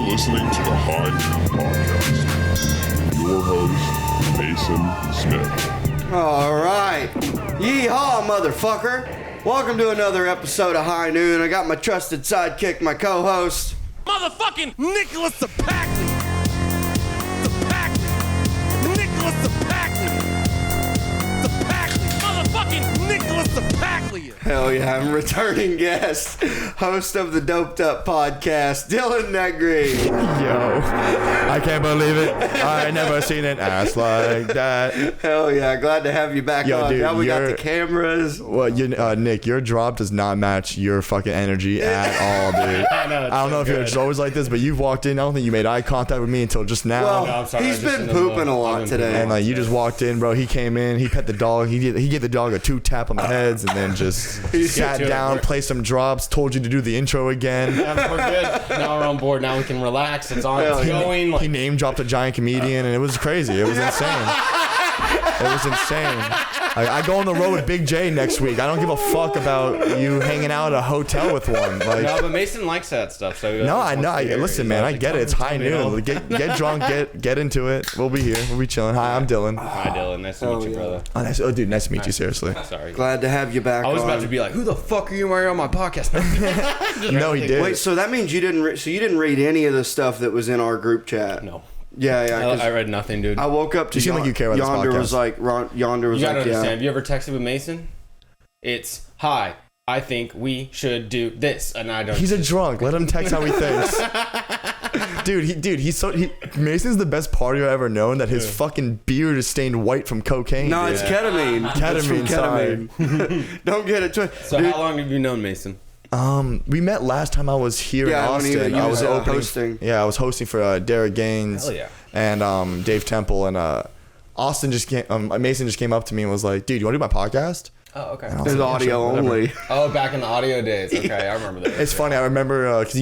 listening to the High Noon Podcast. Your host, Mason Smith. All right. Yeehaw, motherfucker. Welcome to another episode of High Noon. I got my trusted sidekick, my co-host, motherfucking Nicholas Ceppaglia. Nicholas Ceppaglia. Motherfucking Nicholas Ceppaglia. Hell yeah, I'm returning guest, host of the Doped Up Pocast, Dylan Negri. Yo, I can't believe it. I never seen an ass like that. Hell yeah, glad to have you back on. Dude, now we got the cameras. Well, Nick, your drop does not match your fucking energy at all, dude. I don't know if you're just always like this, but you've walked in. I don't think you made eye contact with me until just now. Well, no, I'm sorry, he's been pooping a lot today. And you just walked in, bro. He came in, he pet the dog, he gave the dog a 2-tap on the heads, and then just sat down, played some drops, told you to do the intro again. Yeah, we're good. Now we're on board. Now we can relax. It's on. It's going. He name dropped a giant comedian, and it was crazy. It was insane. It was insane. I go on the road with Big J next week. I don't give a fuck about you hanging out at a hotel with one. Like, no, but Mason likes that stuff. So no, I know. Listen, man, I get it. It's high noon. Get drunk. Get into it. We'll be here. We'll be chilling. Hi, I'm Dylan. Hi, Dylan. Nice to meet you, brother. Oh, dude, nice to meet you. Seriously. Sorry. Glad to have you back. I was about to be like, who the fuck are you wearing on my podcast? No, he did. Wait, so that means you didn't. You didn't read any of the stuff that was in our group chat. No. Yeah. I read nothing, dude. I woke up to you seem like you care about Yonder this was like, Yonder was You gotta like, understand. yeah. Have you ever texted with Mason? It's, hi, I think we should do this, and I don't. He's a drunk. Let him text how he thinks. Mason's the best partier I've ever known. That his fucking beard is stained white from cocaine. No, dude. it's ketamine. Ketamine. Don't get it twisted. So how long have you known Mason? We met last time I was here in Austin. I was hosting. Yeah, I was hosting for Derek Gaines. Hell yeah. And Dave Temple, and Austin just came. Mason just came up to me and was like, "Dude, you want to do my podcast?" Oh, okay. There's audio only. Oh, back in the audio days. Okay, I remember that. It's funny. I remember because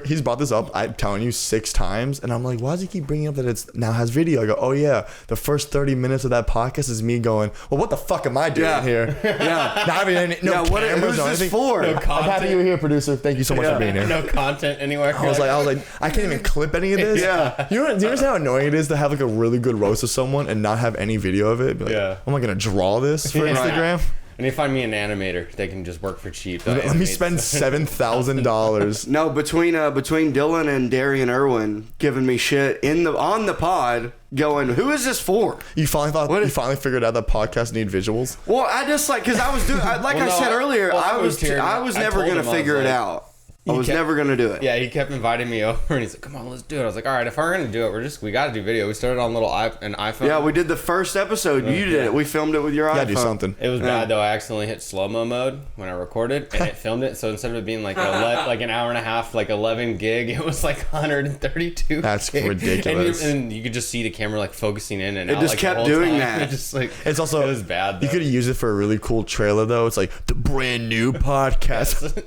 he's brought this up. I'm telling you 6 times, and I'm like, why does he keep bringing up that it's now has video? I go, oh yeah, the first 30 minutes of that podcast is me going, well, what the fuck am I doing here? Yeah. Not having any, no cameras. Who's this for? No I'm happy you're here, producer. Thank you so much for being here. No content anywhere. I was like, I can't even clip any of this. Yeah. Do you understand how annoying it is to have like a really good roast of someone and not have any video of it? Be like, Yeah. am I gonna draw this for Instagram? I need to find me an animator. They can just work for cheap. Let me spend $7,000. No, between Dylan and Darian Irwin giving me shit on the pod, going, who is this for? You finally figured out that podcasts need visuals? Well, I just because I was doing I said earlier, I was never gonna figure it out. I was never gonna do it. Yeah, he kept inviting me over, and he's like, "Come on, let's do it." I was like, "All right, if we're gonna do it, we got to do video." We started on an iPhone. Yeah, we did the first episode. You did it. We filmed it with your iPhone. Gotta do something. It was bad though. I accidentally hit slow-mo mode when I recorded, and it filmed it. So instead of it being like an hour and a half, like 11 gig, it was like 132. That's gig. ridiculous. And you could just see the camera like focusing in and it out. just like, kept the whole doing time. that. It just like It's also it was bad. Though. You could have used it for a really cool trailer though. It's like the brand new podcast.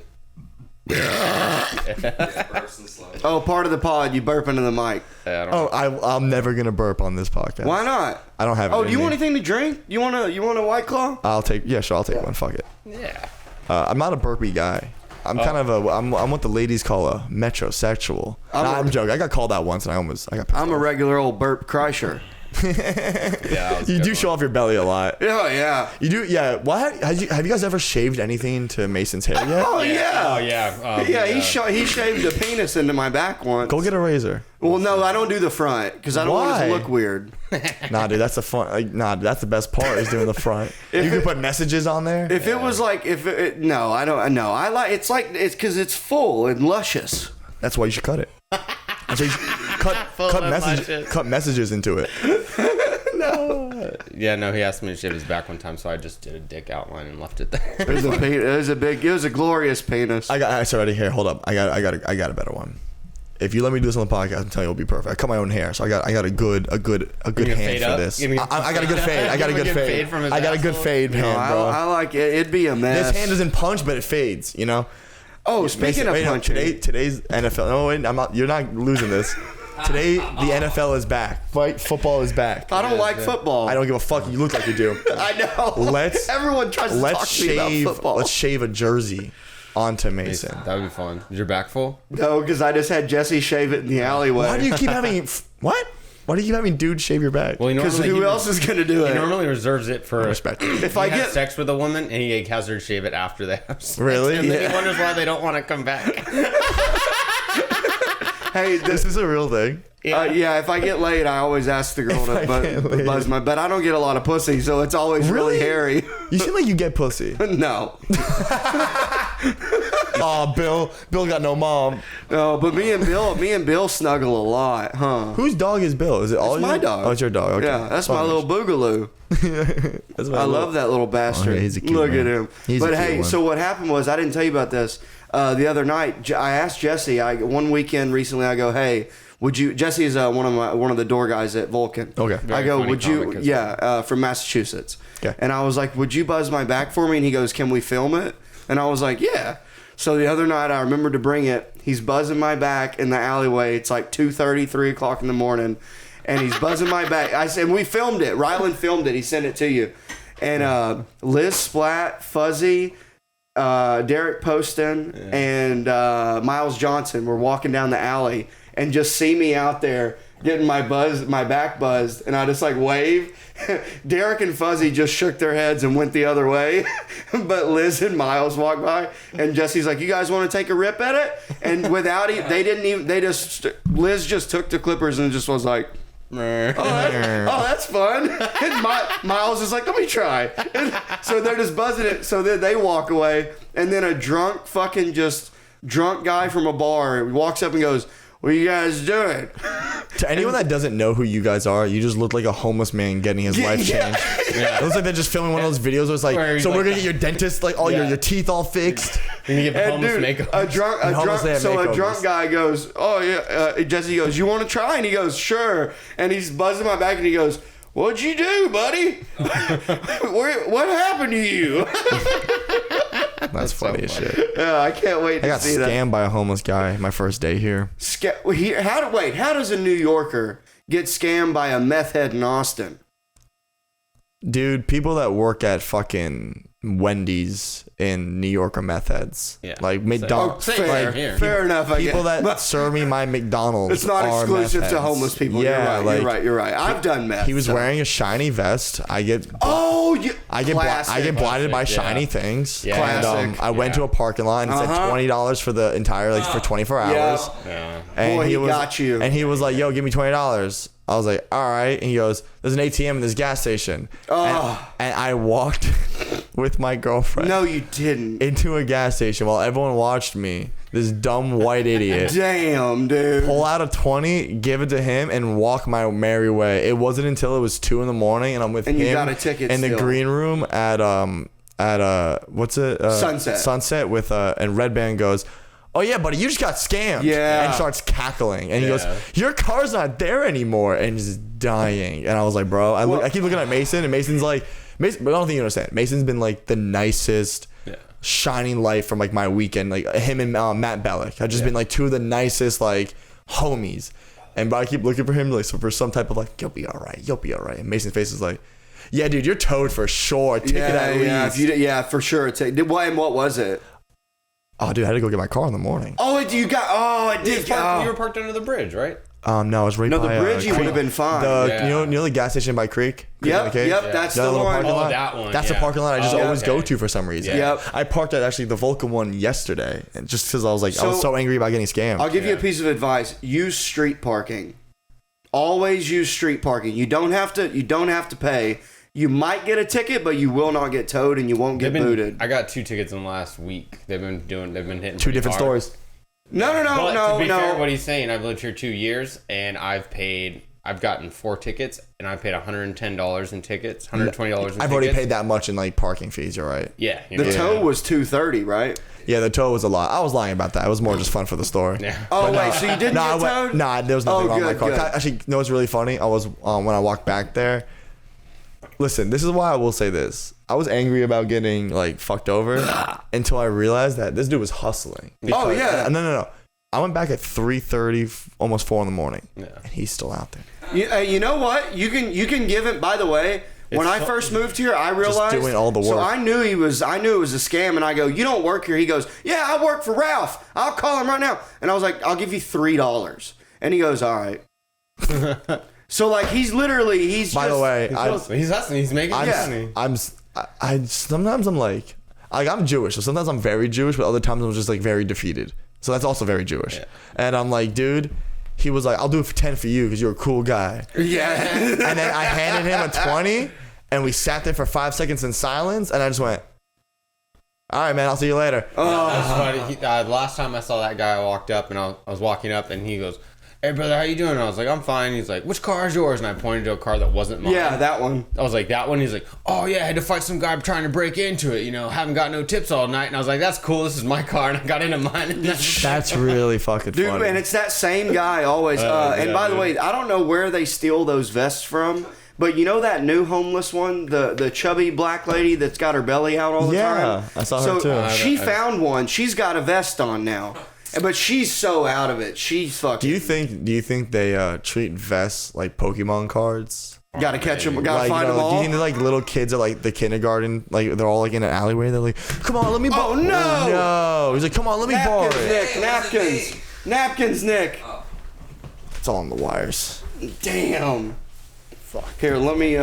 Oh, part of the pod, you burp into the mic. I'm never gonna burp on this podcast. Why not? I don't have it. Oh, do you want anything to drink? You want a White Claw? I'll take one. Fuck it. Yeah. I'm not a burpy guy. I'm kind of I'm what the ladies call a metrosexual. I'm joking. I got called out once and I got. I'm a regular old burp Kreischer. Yeah, you do show off your belly a lot. Oh yeah. You do. Yeah. Why have you guys ever shaved anything to Mason's hair yet? Oh yeah. Oh yeah. He shaved a penis into my back once. Go get a razor. Well, no, I don't do the front because I don't want it to look weird. Nah, dude, that's the fun. That's the best part is doing the front. You can put messages on there. If it was like, no, I don't. No, I like. It's because it's full and luscious. That's why you should cut it. That's why you should cut messages into it. No. Yeah, no. He asked me to shave his back one time, so I just did a dick outline and left it there. It was a glorious penis. I started here. Hold up. I got a better one. If you let me do this on the podcast, I'm telling you it'll be perfect. I cut my own hair, so I got a good hand for this. I got a good fade. I got a good fade. I got a good fade hand, bro. I like it. It'd be a mess. This hand doesn't punch, but it fades. You know. Oh, speaking of punching, today's NFL. No, wait, I'm not. You're not losing this. Today, the NFL is back. Football is back. I don't like football. I don't give a fuck. You look like you do. I know. Everyone tries to talk to me about football. Let's shave a jersey. onto Mason. That would be fun. Is your back full? No, because I just had Jesse shave it in the alleyway. Why do you keep having what? Why do you keep having dudes shave your back? Well, because who else is gonna do it? He normally reserves it for respect. If I get sex with a woman and he has her shave it after they have sex. Really? And then he wonders why they don't want to come back. Hey, this is a real thing. Yeah, if I get laid, I always ask the girl to buzz my. But I don't get a lot of pussy, so it's always really hairy. You seem like you get pussy. No. Oh, Bill got no mom. No, but me and Bill snuggle a lot, huh? Whose dog is Bill? Is it all my dog. Oh, it's your dog. Okay. Yeah, that's my little boogaloo. I love that little bastard. Oh, yeah, he's a cute Look man. at him. But hey, so what happened was, I didn't tell you about this. The other night, I asked Jesse. One weekend recently, I go, hey, would you? Jesse is one of the door guys at Vulcan. Okay. I go, would you? Yeah, from Massachusetts. Okay. And I was like, would you buzz my back for me? And he goes, can we film it? And I was like, yeah. So the other night, I remembered to bring it. He's buzzing my back in the alleyway. It's like 2:30, 3 o'clock in the morning. And he's buzzing my back. I said, we filmed it. Rylan filmed it. He sent it to you. And Liz Splat, Fuzzy, Derek Poston, and Miles Johnson were walking down the alley and just see me out there getting my back buzzed. And I just like wave. Derek and Fuzzy just shook their heads and went the other way. But Liz and Miles walked by, and Jesse's like, you guys want to take a rip at it? And without Liz just took the clippers and just was like, that's fun. And Miles is like, let me try. And so they're just buzzing it. So then they walk away, and then a drunk guy from a bar walks up and goes, what are you guys doing? To anyone that doesn't know who you guys are, you just look like a homeless man getting his life changed. Yeah. It looks like they're just filming one of those videos where it's like, so we're gonna get your dentist, like all your teeth all fixed. You're gonna get homeless makeup. A drunk guy goes, oh yeah, Jesse goes, you want to try? And he goes, sure. And he's buzzing my back and he goes, what'd you do, buddy? What happened to you? That's funny as shit. Yeah, I can't wait to see that. I got scammed by a homeless guy my first day here. How does a New Yorker get scammed by a meth head in Austin? Dude, people that work at fucking Wendy's in New York are meth heads. Yeah. Like McDonald's. Fair enough. People that serve me my McDonald's. It's not exclusive to homeless people. Yeah, you're right. I've done meth. He was wearing a shiny vest. I get blinded by shiny things. Yeah. And I went to a parking lot and it said $20 for the entire for 24 hours. Yeah. And boy, he got you. And he was like, yo, give me $20. I was like, all right. And he goes, there's an ATM in this gas station. And I walked with my girlfriend. No, you didn't. Into a gas station while everyone watched me. This dumb white idiot. Damn, dude. Pull out a 20, give it to him, and walk my merry way. It wasn't until it was 2 a.m. and I'm with him you got a ticket in the green room at what's it? Sunset with and Red Band goes, oh yeah, buddy, you just got scammed. Yeah. And starts cackling. And he goes, your car's not there anymore. And just dying. And I was like, bro, I keep looking at Mason, and Mason's like, but I don't think you understand. Mason's been like the nicest, shining light from like my weekend. Like him and Matt Bellick have just been like two of the nicest like homies. But I keep looking for him like for some type of like, you'll be all right. And Mason's face is like, yeah, dude, you're towed for sure. Ticket at least. For sure. And what was it? Oh, dude, I had to go get my car in the morning. I did. You were parked under the bridge, right? No, it was right by the bridge. You would have been fine. You know the gas station by Creek. Yep. That's the one. That one. That's the parking lot I just always go to for some reason. Yep. I parked at actually the Vulcan one yesterday, and just because I was like, I was so angry about getting scammed. I'll give you a piece of advice: use street parking. Always use street parking. You don't have to pay. You might get a ticket, but you will not get towed, and you won't get booted. I got 2 tickets in the last week. They've been hitting 2 different stores. No. To be fair, what he's saying, I've lived here 2 years, and I've gotten 4 tickets, and I paid $110 in tickets, $120 in tickets. I've already paid that much in like parking fees. You're right. Yeah. The tow was $230, right? Yeah, the tow was a lot. I was lying about that. It was more just fun for the story. Yeah. So you didn't get towed? Nah, there was nothing wrong with my car. Actually, you know what's really funny? I was when I walked back there. Listen, this is why I will say this. I was angry about getting like fucked over until I realized that this dude was hustling. No. I went back at 3:30, almost 4 in the morning. Yeah. And he's still out there. You know what? You can give him. By the way, When I first moved here, I realized. Just doing all the work. So I knew it was a scam, and I go, "You don't work here." He goes, "Yeah, I work for Ralph. I'll call him right now." And I was like, "I'll give you $3." And he goes, "All right." So like he's By the way, he's hustling. He's making money. Sometimes I'm like I'm Jewish, so sometimes I'm very Jewish, but other times I'm just like very defeated. So that's also very Jewish. Yeah. And I'm like, dude. He was like, "I'll do it for 10 for you because you're a cool guy." Yeah. And then I handed him a 20, and we sat there for 5 seconds in silence, and I just went, "All right, man, I'll see you later." That's funny. Last time I saw that guy, I walked up, and I was walking up, and he goes, "Hey, brother, how you doing?" And I was like, "I'm fine." He's like, "Which car is yours?" And I pointed to a car that wasn't mine. Yeah, that one. I was like, "That one?" He's like, "Oh, yeah, I had to fight some guy trying to break into it. Haven't got no tips all night." And I was like, "That's cool. This is my car." And I got into mine. And that's really fucking dude, funny. and it's that same guy always. And by the way, I don't know where they steal those vests from. But you know that new homeless one, the chubby black lady that's got her belly out all the time? Yeah, I saw her too. She found one. She's got a vest on now. But she's so out of it. She's fucking. Do you think they treat vests like Pokemon cards? Gotta catch them. Gotta find them all. Do you think they're like little kids at like the kindergarten? Like they're all like in an alleyway. They're like, "Come on, let me borrow." Oh no! No. He's like, "Come on, let me borrow it." Nick. Napkins, Nick. It's all on the wires. Damn. Fuck. Here, let me.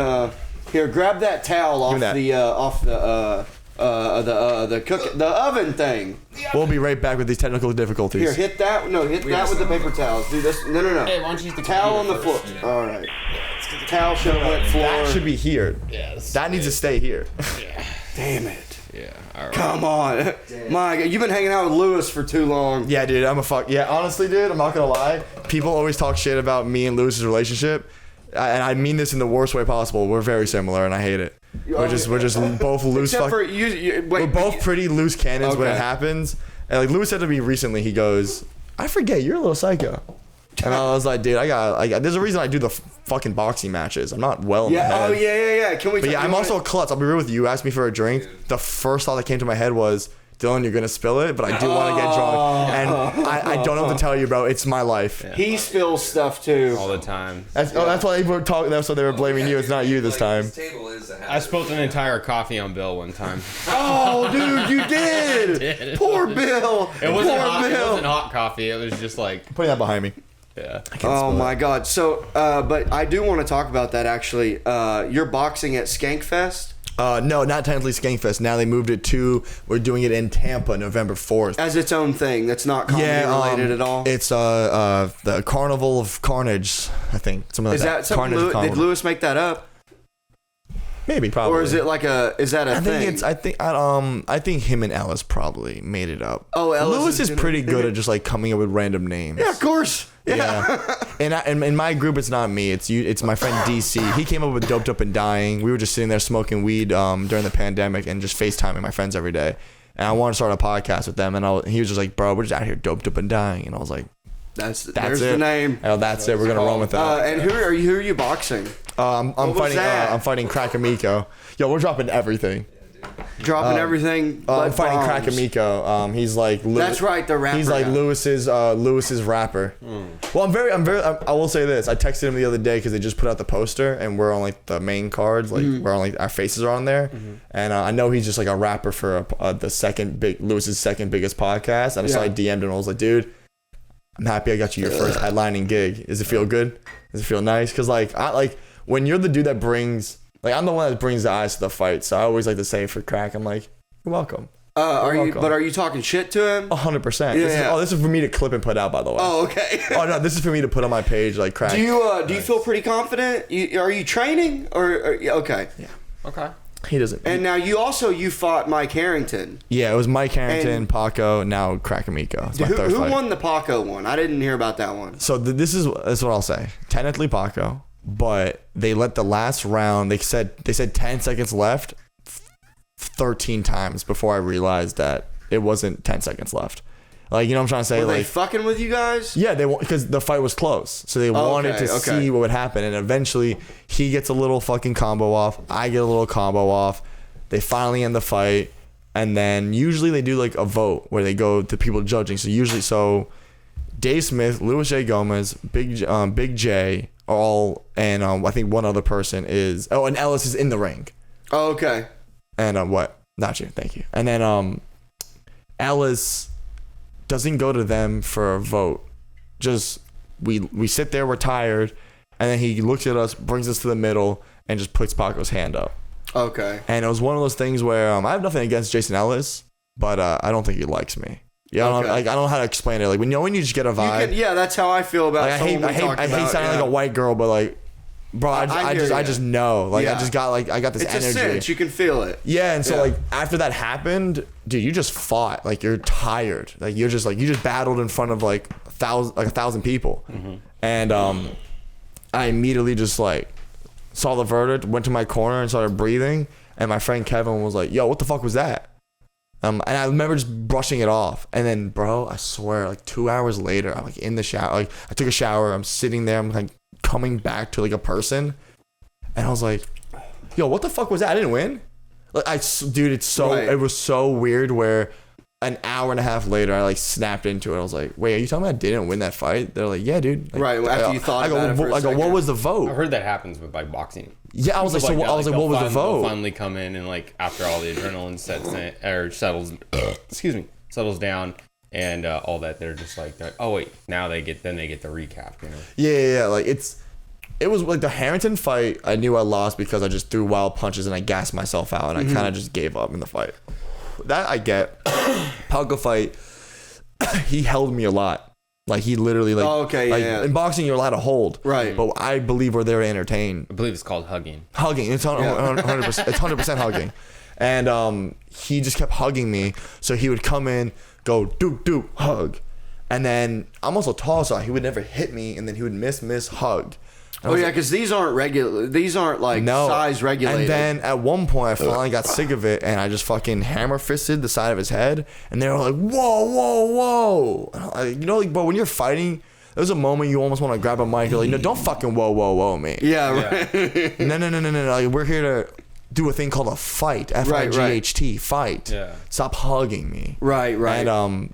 Here, grab that towel off the oven thing. We'll be right back with these technical difficulties. Here, hit that. No, hit that with the paper towels. Do this. No. Hey, why don't you use the towel on the floor? All right. Towel should have went floor. That should be here. Yeah. That needs to stay here. Yeah. Damn it. Yeah. All right. Come on. My God, you've been hanging out with Lewis for too long. Yeah, dude. Yeah, honestly, dude. I'm not gonna lie. People always talk shit about me and Lewis's relationship, and I mean this in the worst way possible. We're very similar, and I hate it. We're just both loose. We're both pretty loose cannons when it happens. And like Lewis said to me recently, he goes, "I forget you're a little psycho." And I was like, "Dude, there's a reason I do the fucking boxing matches. I'm not well in the head." Oh yeah. Can we? But I'm also a klutz. I'll be real with you. You asked me for a drink. The first thought that came to my head was, "Dylan, you're gonna spill it," but I do want to get drunk, and I don't know what to tell you, bro. It's my life. Yeah. He spills stuff too all the time. That's why they were talking. That's why they were blaming you. It's not you this time. I spilled an entire coffee on Bill one time. Oh, dude, you did. Poor Bill. It wasn't hot coffee. It was just like putting that behind me. Yeah. Oh my God. So, but I do want to talk about that actually. You're boxing at Skankfest. No, not technically Skankfest. Now they moved it to, we're doing it in Tampa, November 4th. As its own thing. That's not comedy related at all. It's the Carnival of Carnage, I think. Something like that. Is that something did Lewis make that up? Maybe, probably. Or is it like is that a thing? I think him and Ellis probably made it up. Oh, Ellis Lewis is pretty good at just like coming up with random names. Yeah, of course. Yeah. And in my group, it's not me. It's my friend DC. He came up with Doped Up and Dying. We were just sitting there smoking weed during the pandemic and just FaceTiming my friends every day. And I wanted to start a podcast with them. And he was just like, "Bro, we're just out here doped up and dying." And I was like, There's it. The name. Oh, that's it. We're gonna run with that. And who are you boxing? I'm fighting Krakamiko. Yo, we're dropping everything. Dropping everything. I'm fighting Krakamiko. He's like that's right, the rapper. He's like Lewis's rapper. Well, I will say this. I texted him the other day because they just put out the poster and we're on like the main cards. Like we're on like our faces are on there, and I know he's just like a rapper for Lewis's second biggest podcast. And so I DM'd him and I was like, "Dude, I'm happy I got you your first headlining gig. Does it feel good? Does it feel nice?" Because when you're the dude that brings, I'm the one that brings the eyes to the fight. So I always like to say for Crack, I'm like, "You're welcome." Are you talking shit to him? 100%. This is for me to clip and put out, by the way. Oh, okay. Oh no, this is for me to put on my page, like Crack. Do you feel pretty confident? Are you training or okay? Yeah. Okay. He doesn't. And now you fought Mike Harrington. Yeah, it was Mike Harrington, Paco, now Krakamiko. It's my third fight. Who won the Paco one? I didn't hear about that one. So this is what I'll say. Technically Paco, but they let the last round. They said 10 seconds left 13 times before I realized that it wasn't 10 seconds left. Like, you know what I'm trying to say? Were they fucking with you guys? Yeah, because the fight was close. So they wanted to see what would happen. And eventually, he gets a little fucking combo off. I get a little combo off. They finally end the fight. And then usually they do like a vote where they go to people judging. So Dave Smith, Louis J. Gomez, Big J, and I think one other person is. Oh, and Ellis is in the ring. Oh, okay. And what? Not you. Thank you. And then Ellis doesn't go to them for a vote. Just we sit there, we're tired, and then he looks at us, brings us to the middle, and just puts Paco's hand up. Okay. And it was one of those things where I have nothing against Jason Ellis, but I don't think he likes me. Yeah, okay. I don't know how to explain it. Like when you just get a vibe. Yeah, that's how I feel about. Like, I hate sounding like a white girl, but like, bro, I just know. Like I just got I got this it's energy. It's a sense. You can feel it. Yeah, and so like after that happened, dude, you just fought. Like you're tired. Like you just battled in front of like 1,000 people, and I immediately just like saw the verdict, went to my corner and started breathing, and my friend Kevin was like, "Yo, what the fuck was that?" And I remember just brushing it off, and then, bro, I swear, like 2 hours later, I'm like in the shower. Like I took a shower, I'm sitting there, I'm like coming back to like a person, and I was like, "Yo, what the fuck was that? I didn't win." Like dude, it was so weird. Where an hour and a half later, I like snapped into it. I was like, "Wait, are you telling me I didn't win that fight?" They're like, "Yeah, dude." Like, right after you thought about it for a second. "What was the vote?" I heard that happens with like boxing. Yeah, I was like, what was the vote? They'll finally come in and like after all the adrenaline settles down and all that, they're like, oh wait, now they get the recap. You know? Yeah. Like it was like the Harrington fight. I knew I lost because I just threw wild punches and I gassed myself out and I kind of just gave up in the fight. That I get. Paco fight, he held me a lot. Like he literally in boxing you're allowed to hold, right? But I believe we're there to entertain. I believe it's called hugging. It's 100%. It's 100% hugging, and he just kept hugging me. So he would come in, go doop hug, and then I'm also tall, so he would never hit me, and then he would miss hug. Oh yeah, because these aren't regular. These aren't like size regulated. And then at one point, I finally got sick of it, and I just fucking hammer fisted the side of his head, and they were like, "Whoa!" But when you're fighting, there's a moment you almost want to grab a mic. You're like, "No, don't fucking whoa me." Yeah, right. No. Like, we're here to do a thing called a fight. FIGHT, fight. Yeah. Stop hugging me. Right. And I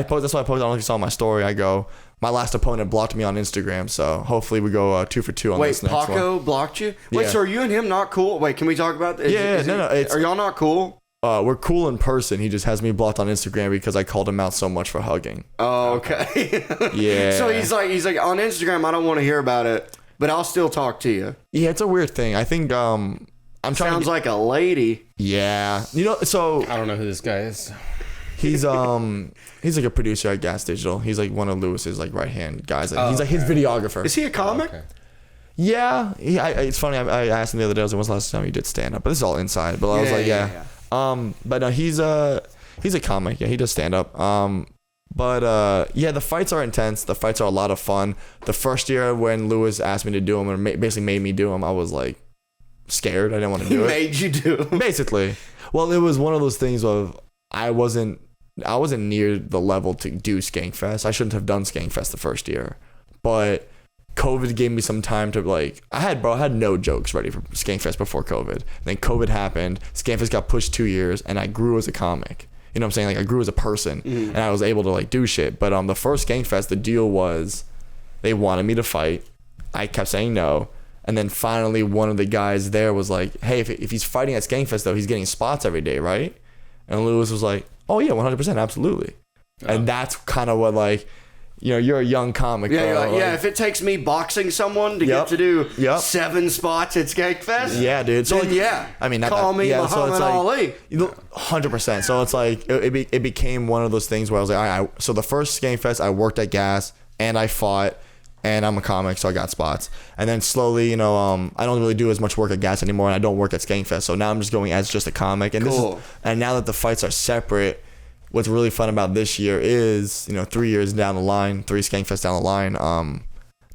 post. That's why I posted. I don't know if you saw my story. I go, my last opponent blocked me on Instagram, so hopefully we go 2 for 2 on this next one. Wait, Paco blocked you? Wait, so are you and him not cool? Wait, can we talk about this? No. Are y'all not cool? We're cool in person. He just has me blocked on Instagram because I called him out so much for hugging. Oh, okay. Yeah. So he's like on Instagram, I don't want to hear about it, but I'll still talk to you. Yeah, it's a weird thing. I think I'm trying. Sounds like a lady. Yeah. So I don't know who this guy is. He's like a producer at Gas Digital. He's like one of Lewis's like right hand guys. He's like his videographer. Is he a comic? Okay. Yeah. It's funny. I asked him the other day. I was like, "When's the last time you did stand up?" But this is all inside. But I was like, yeah. But no, he's a comic. Yeah, he does stand up. The fights are intense. The fights are a lot of fun. The first year when Lewis asked me to do them and basically made me do them, I was like scared. I didn't want to do it. Made you do them. Basically. Well, it was one of those things of I wasn't near the level to do Skankfest. I shouldn't have done Skankfest the first year, but COVID gave me some time to like. I had no jokes ready for Skankfest before COVID. And then COVID happened. Skankfest got pushed 2 years, and I grew as a comic. You know what I'm saying? Like I grew as a person, and I was able to like do shit. But the first Skankfest, the deal was they wanted me to fight. I kept saying no. And then finally, one of the guys there was like, "Hey, if he's fighting at Skankfest though, he's getting spots every day, right?" And Lewis was like, "Oh yeah, 100%, absolutely." And that's kind of what like, you're a young comic. Yeah, you're like, if it takes me boxing someone to get to do 7 spots at Skankfest, yeah, dude. So then I mean, call me Muhammad Ali. 100%. So it's like it became one of those things where I was like, all right. So the first Skankfest, I worked at Gas and I fought. And I'm a comic, so I got spots. And then slowly, I don't really do as much work at Gas anymore, and I don't work at Skankfest. So now I'm just going as just a comic. And and now that the fights are separate, what's really fun about this year is, 3 years down the line, 3 Skankfests down the line,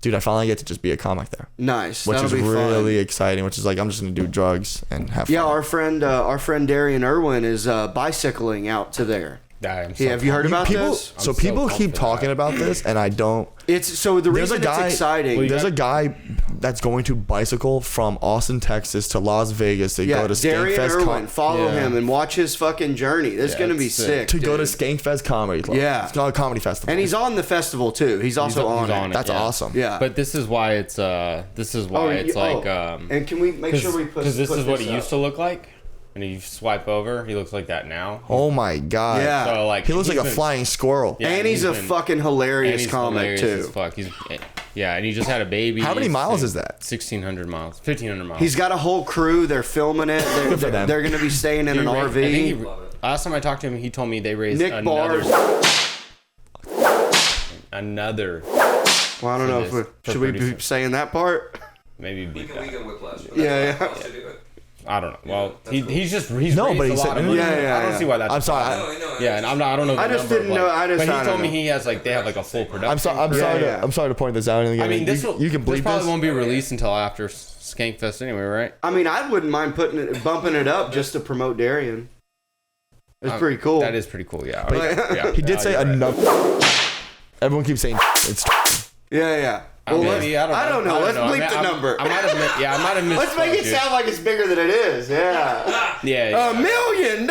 dude, I finally get to just be a comic there. Nice. Which is really exciting, which is like, I'm just going to do drugs and have fun. Yeah, our friend Darian Irwin is bicycling out to there. Have you heard about this? So people keep talking about this, and I don't. It's so the reason it's exciting. There's a guy that's going to bicycle from Austin, Texas to Las Vegas to go to Skankfest. Follow him and watch his fucking journey. It's gonna be sick. To go to Skankfest Comedy Club. Yeah, it's called a comedy festival, and he's on the festival too. He's also on it. That's awesome. Yeah, but this is why it's like. And can we make sure we put? Because this is what he used to look like. And you swipe over, he looks like that now. Oh my god! Yeah, so like he looks like a flying squirrel. Yeah, and he's a fucking hilarious comic too. As fuck. And he just had a baby. How many miles is that? 1,600 miles, 1,500 miles. He's got a whole crew. They're filming it. They're going to be staying in an RV. Last time I talked to him, he told me they raised another. Well, I don't know should we be saying that part? Maybe we can whiplash. Yeah. I don't know. Well, he's no, but he said, I don't see why that's. I'm sorry. Yeah, and I don't know. I just didn't know. But he told me he has they have a full production. I'm sorry to point this out. I mean, you can bleep this probably won't be released until after Skankfest anyway, right? I mean, I wouldn't mind bumping it up just to promote Darian. It's pretty cool. That is pretty cool. Yeah. He did say another. Everyone keeps saying it's. Yeah. Well, I don't know. Let's bleep the number. I might have missed. Let's make it sound like it's bigger than it is. Yeah. Yeah. $1 million.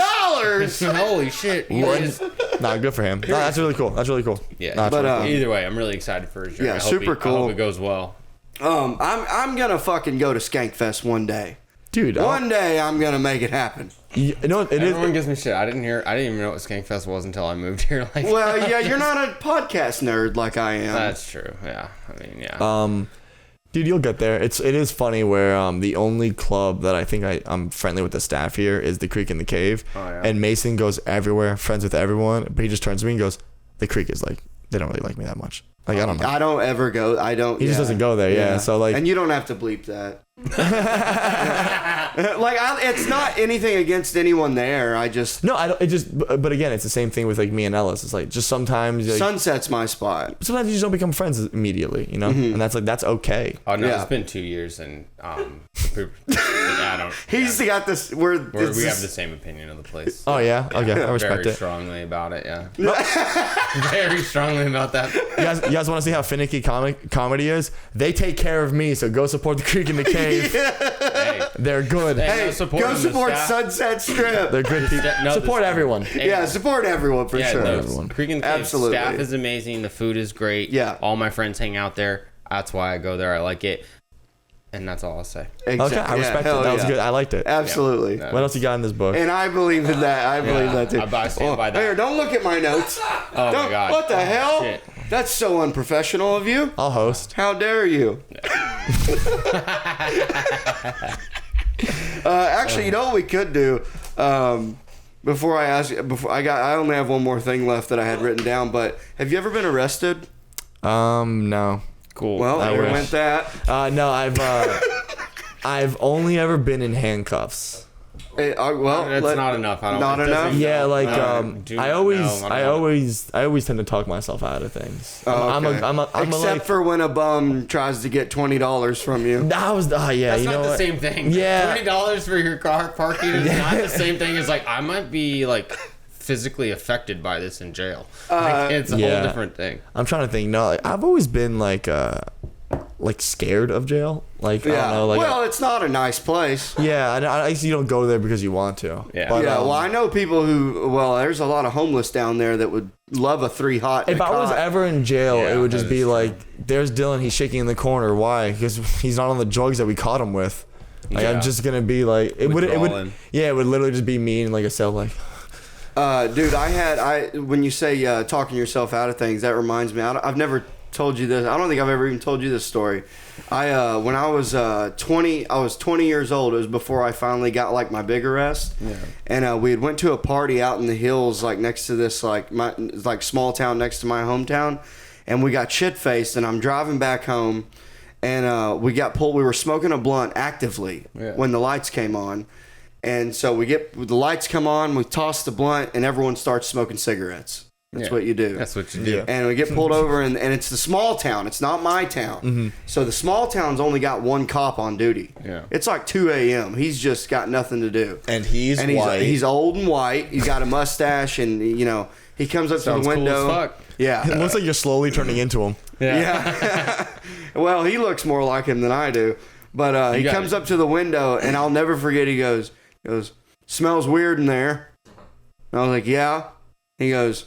Holy shit. Nah, good for him. Nah, that's really cool. Yeah. But either way, I'm really excited for his journey. Yeah, super cool. I hope it goes well. I'm gonna fucking go to Skankfest one day. Dude, one day I'm gonna make it happen. Everyone gives me shit. I didn't even know what Skankfest was until I moved here. Well, yeah, you're not a podcast nerd like I am. That's true. Yeah, I mean, yeah. Dude, you'll get there. It is funny where the only club that I think I'm friendly with the staff here is the Creek and the Cave. Oh, yeah. And Mason goes everywhere, friends with everyone, but he just turns to me and goes, "The Creek is they don't really like me that much." I don't know. I don't ever go. I don't. He just doesn't go there. Yeah. So and you don't have to bleep that. It's not anything against anyone there. I just but again, it's the same thing with me and Ellis. It's just sometimes Sunset's my spot. Sometimes you just don't become friends immediately, and that's okay. Oh no, it's been 2 years, and I don't. He's got this. We have the same opinion of the place. Oh yeah, okay, I respect very it. Strongly about it, yeah. Very strongly about that. You guys want to see how finicky comedy is? They take care of me, so go support the Creek and the Cave. Hey, they're good. Hey, go support Sunset Strip. They're good people. Support everyone. Yeah, support everyone for sure. Everyone. Creek and the Cave staff is amazing. The food is great. Yeah. All my friends hang out there. That's why I go there. I like it. And that's all I'll say. Exactly. Okay, I respect it. That was good. I liked it. Absolutely. What else you got in this book? And I believe in that. I believe that too. I stand by that. Here, don't look at my notes. Oh my god. What the hell? Shit. That's so unprofessional of you. I'll host. How dare you? Actually, you know what we could do? Before I ask, I only have one more thing left that I had written down. But have you ever been arrested? No. Cool. Well, there went that. No, I've only ever been in handcuffs. That's not enough. Not enough. Yeah, I always tend to talk myself out of things. Except for when a bum tries to get $20 from you. That's not the same thing. Yeah, $20 for your car parking is not the same thing as I might be physically affected by this in jail. It's a whole different thing. I'm trying to think. No, I've always been scared of jail. I don't know. It's not a nice place. Yeah, I guess you don't go there because you want to. Yeah. But, well, I know people who. Well, there's a lot of homeless down there that would love a 3 hot. If I was ever in jail, it would just be there's Dylan. He's shaking in the corner. Why? Because he's not on the drugs that we caught him with. I'm just gonna be it would literally just be me in a cell dude, when you say talking yourself out of things, that reminds me. I've never told you this. I don't think I've ever even told you this story. When I was 20, I was 20 years old. It was before I finally got my big arrest. Yeah. And we had went to a party out in the hills, next to this small town next to my hometown, and we got shit faced. And I'm driving back home, and we got pulled. We were smoking a blunt actively when the lights came on. And so the lights come on, we toss the blunt, and everyone starts smoking cigarettes. That's what you do. That's what you do. Yeah. And we get pulled over, and it's the small town. It's not my town. So the small town's only got one cop on duty. Yeah. It's like 2 a.m. He's just got nothing to do. And he's white. He's old and white. He's got a mustache, and he comes up Sounds to the window. cool as fuck. Yeah. It looks like you're slowly turning into him. Yeah. Well, he looks more like him than I do. But he comes up to the window, and I'll never forget. He goes, "Smells weird in there." And I was like, "Yeah." He goes,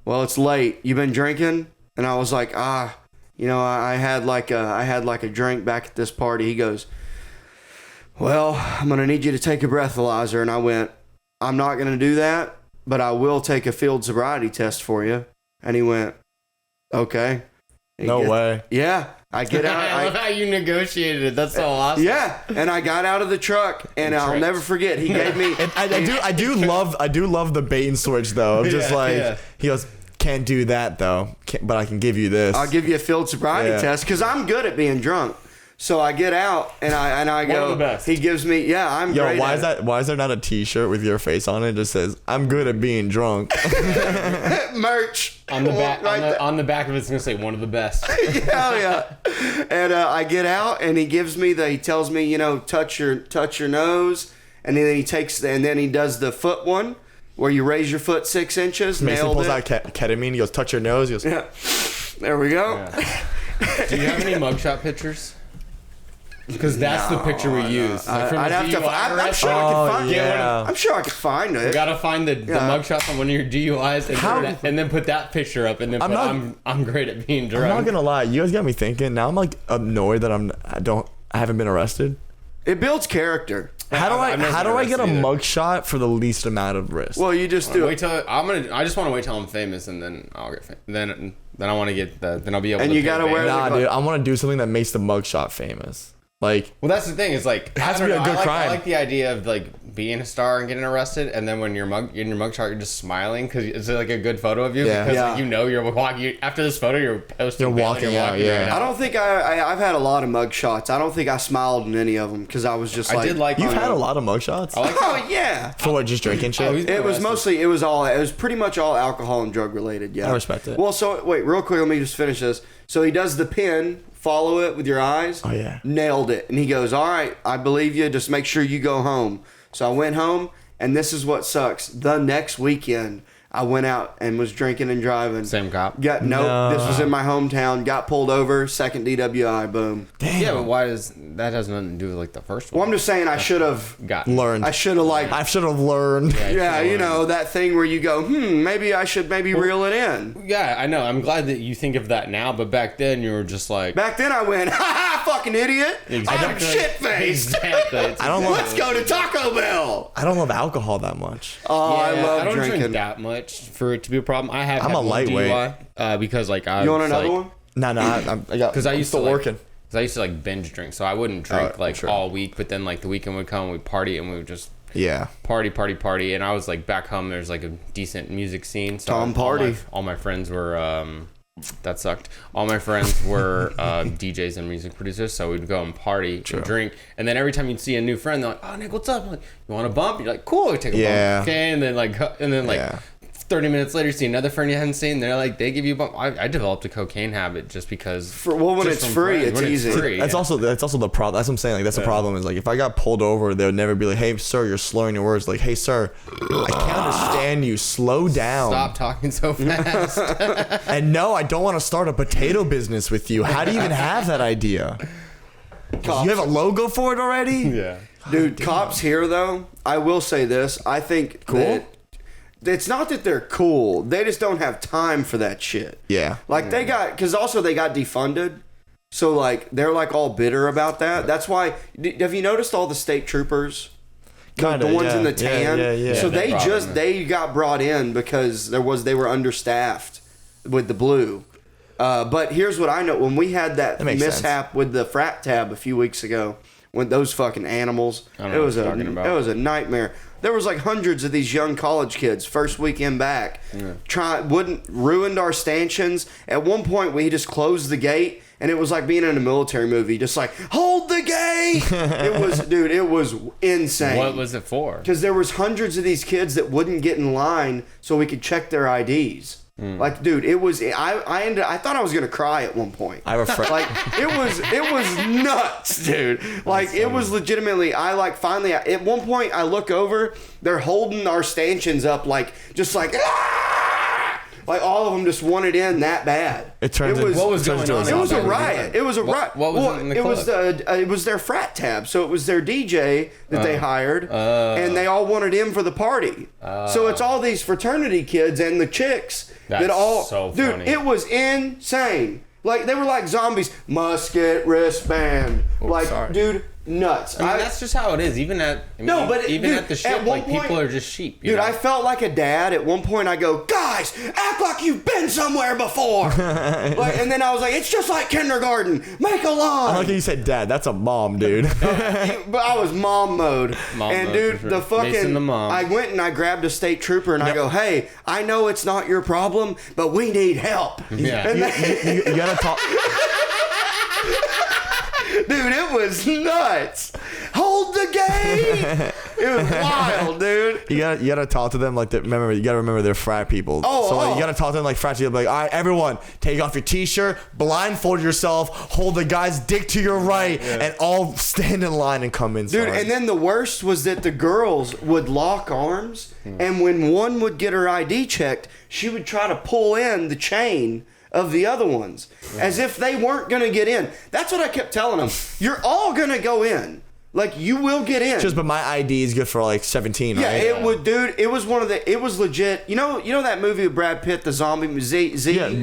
"Well, it's late. You been drinking?" And I was like, I had like a drink back at this party. He goes, "Well, I'm gonna need you to take a breathalyzer." And I went, "I'm not gonna do that, but I will take a field sobriety test for you." And he went, "Okay." No way. Yeah. I get out. I love how you negotiated it. That's so awesome. Yeah, and I got out of the truck, and I'll never forget. He gave me. I do love the bait and switch though. I'm just he goes, "Can't do that though, but I can give you this. I'll give you a field sobriety test because I'm good at being drunk." So I get out and I go. One of the best. He gives me. Yeah, I'm great. Why is that? Why is there not a T-shirt with your face on it? It just says, "I'm good at being drunk." Merch On the back, on the back of it's gonna say one of the best. Hell yeah. And I get out and he gives me he tells me, touch your nose, and then he does the foot one where you raise your foot 6 inches. Mason Nailed pulls it. out ketamine. He goes, "Touch your nose." He goes, Yeah. There we go. Yeah. Do you have any mugshot pictures? Because that's the picture we use. Like from I'd the have to. DUI I'm arrest. sure I could find it. yeah. I'm sure I could find it. You gotta find the mugshot from one of your DUIs and then put that picture up and then I'm great at being drunk. I'm not gonna lie. You guys got me thinking. Now I'm like annoyed that I haven't been arrested. It builds character. How do I get a either. mugshot for the least amount of risk? Well, you just do Wait it. till I just want to wait till I'm famous and then I'll get famous. Then I want to get then I'll be able. And to you pay gotta back. wear Nah, dude. I want to do something that makes the mugshot famous. Like, Well, that's the thing. It's like it has to be a good crime. I like the idea of like being a star and getting arrested, and then when in your mugshot, you're just smiling because it's like a good photo of you. Yeah. Because Yeah. like, you're walking after this photo. You're posting. You're walking out, yeah. I don't think I've had a lot of mug shots. I don't think I smiled in any of them because I was just like. I did like. you've had a lot of mugshots. I like. Oh yeah. For what? Just drinking shit? It was pretty much all alcohol and drug related. Yeah. I respect it. Well, so wait, real quick, let me just finish this. So he does the pin. Follow it with your eyes. Oh, yeah. Nailed it. And he goes, "All right, I believe you. Just make sure you go home." So I went home, and this is what sucks. The next weekend, I went out and was drinking and driving. Same cop. No. This was in my hometown. Got pulled over. Second DWI. Boom. Damn. Yeah, but why does that has nothing to do with like the first one? Well, I'm just saying I should have Learned. I should have I should have learned. Yeah, that thing where you go, maybe I should reel it in. Yeah, I know. I'm glad that you think of that now, but back then you were just like. Back then I went, ha ha, fucking idiot. Exactly. I'm shit-faced. Exactly. I don't know. Let's go to Taco Bell. I don't love alcohol that much. Oh, I love I don't drinking. drink that much for it to be a problem. I have. I'm had a one lightweight. DUI, because like I. You want was, another like, one? No, I got. Because I I'm used still to working. Because I used to like binge drink, so I wouldn't drink sure. all week. But then like the weekend would come, we'd party, and we would just Yeah. party. And I was like back home. There's like a decent music scene. So Tom Party. All my friends were. That sucked. All my friends were DJs and music producers, so we'd go and party and drink. And then every time you'd see a new friend, they're like, "Oh, Nick, what's up?" I'm like, "You want a bump?" You're like, "Cool, we take a bump." Okay, and then like 30 minutes later, you see another friend you hadn't seen. They're like, they give you a bump. I developed a cocaine habit just because. When it's free, it's easy. That's also the problem. That's what I'm saying. Like that's the problem. Is like if I got pulled over, they would never be like, "Hey, sir, you're slurring your words." Like, "Hey, sir, I can't understand you. Slow down. Stop talking so fast." And no, I don't want to start a potato business with you. How do you even have that idea? Cops. You have a logo for it already? Yeah. Dude, cops here, though, I will say this. I think that it's not that they're cool. They just don't have time for that shit. Yeah. Like, they got defunded. So, like, they're, like, all bitter about that. That's why, have you noticed all the state troopers? Kinda, the ones in the tan. Yeah. So they got brought in because they were understaffed with the blue. But here's what I know: when we had that mishap with the frat tab a few weeks ago, with those fucking animals, it was a nightmare. There was like hundreds of these young college kids first weekend back, ruined our stanchions. At one point, we just closed the gate. And it was like being in a military movie, just like, hold the gate! It was insane. What was it for? Because there was hundreds of these kids that wouldn't get in line so we could check their IDs. Like, dude, it was. I thought I was gonna cry at one point. I have a friend. Like, it was nuts, dude. Like, it was legitimately. Finally at one point I look over. They're holding our stanchions up, like just like. Like all of them just wanted in that bad. What was going on? It was a riot. It was a riot. What was in the club? It was their frat tab. So it was their DJ that they hired, and they all wanted in for the party. So it's all these fraternity kids and the chicks that all. So dude, funny. it was insane. Like they were like zombies. Musket, wristband. Sorry. Dude. Nuts. I mean, that's just how it is. Even at the ship, like people are just sheep. Dude, I felt like a dad. At one point, I go, guys, act like you've been somewhere before. And then I was like, it's just like kindergarten. Make a line. I like how you said dad. That's a mom, dude. But I was mom mode. Dude, sure. the fucking. The mom. I went and I grabbed a state trooper and I go, hey, I know it's not your problem, but we need help. Yeah. You gotta talk. Dude, it was nuts. Hold the gate. It was wild, dude. You gotta talk to them like that. Remember, you gotta remember they're frat people. You gotta talk to them like frat people. Like, all right, everyone, take off your t-shirt, blindfold yourself, hold the guy's dick to your right, and all stand in line and come in. Dude, and then the worst was that the girls would lock arms, and when one would get her ID checked, she would try to pull in the chain of the other ones as if they weren't gonna get in. That's what I kept telling them. You're all gonna go in. Like, you will get in. But my ID is good for like 17, yeah, right? it would, dude. It was it was legit. You know that movie with Brad Pitt, the zombie Z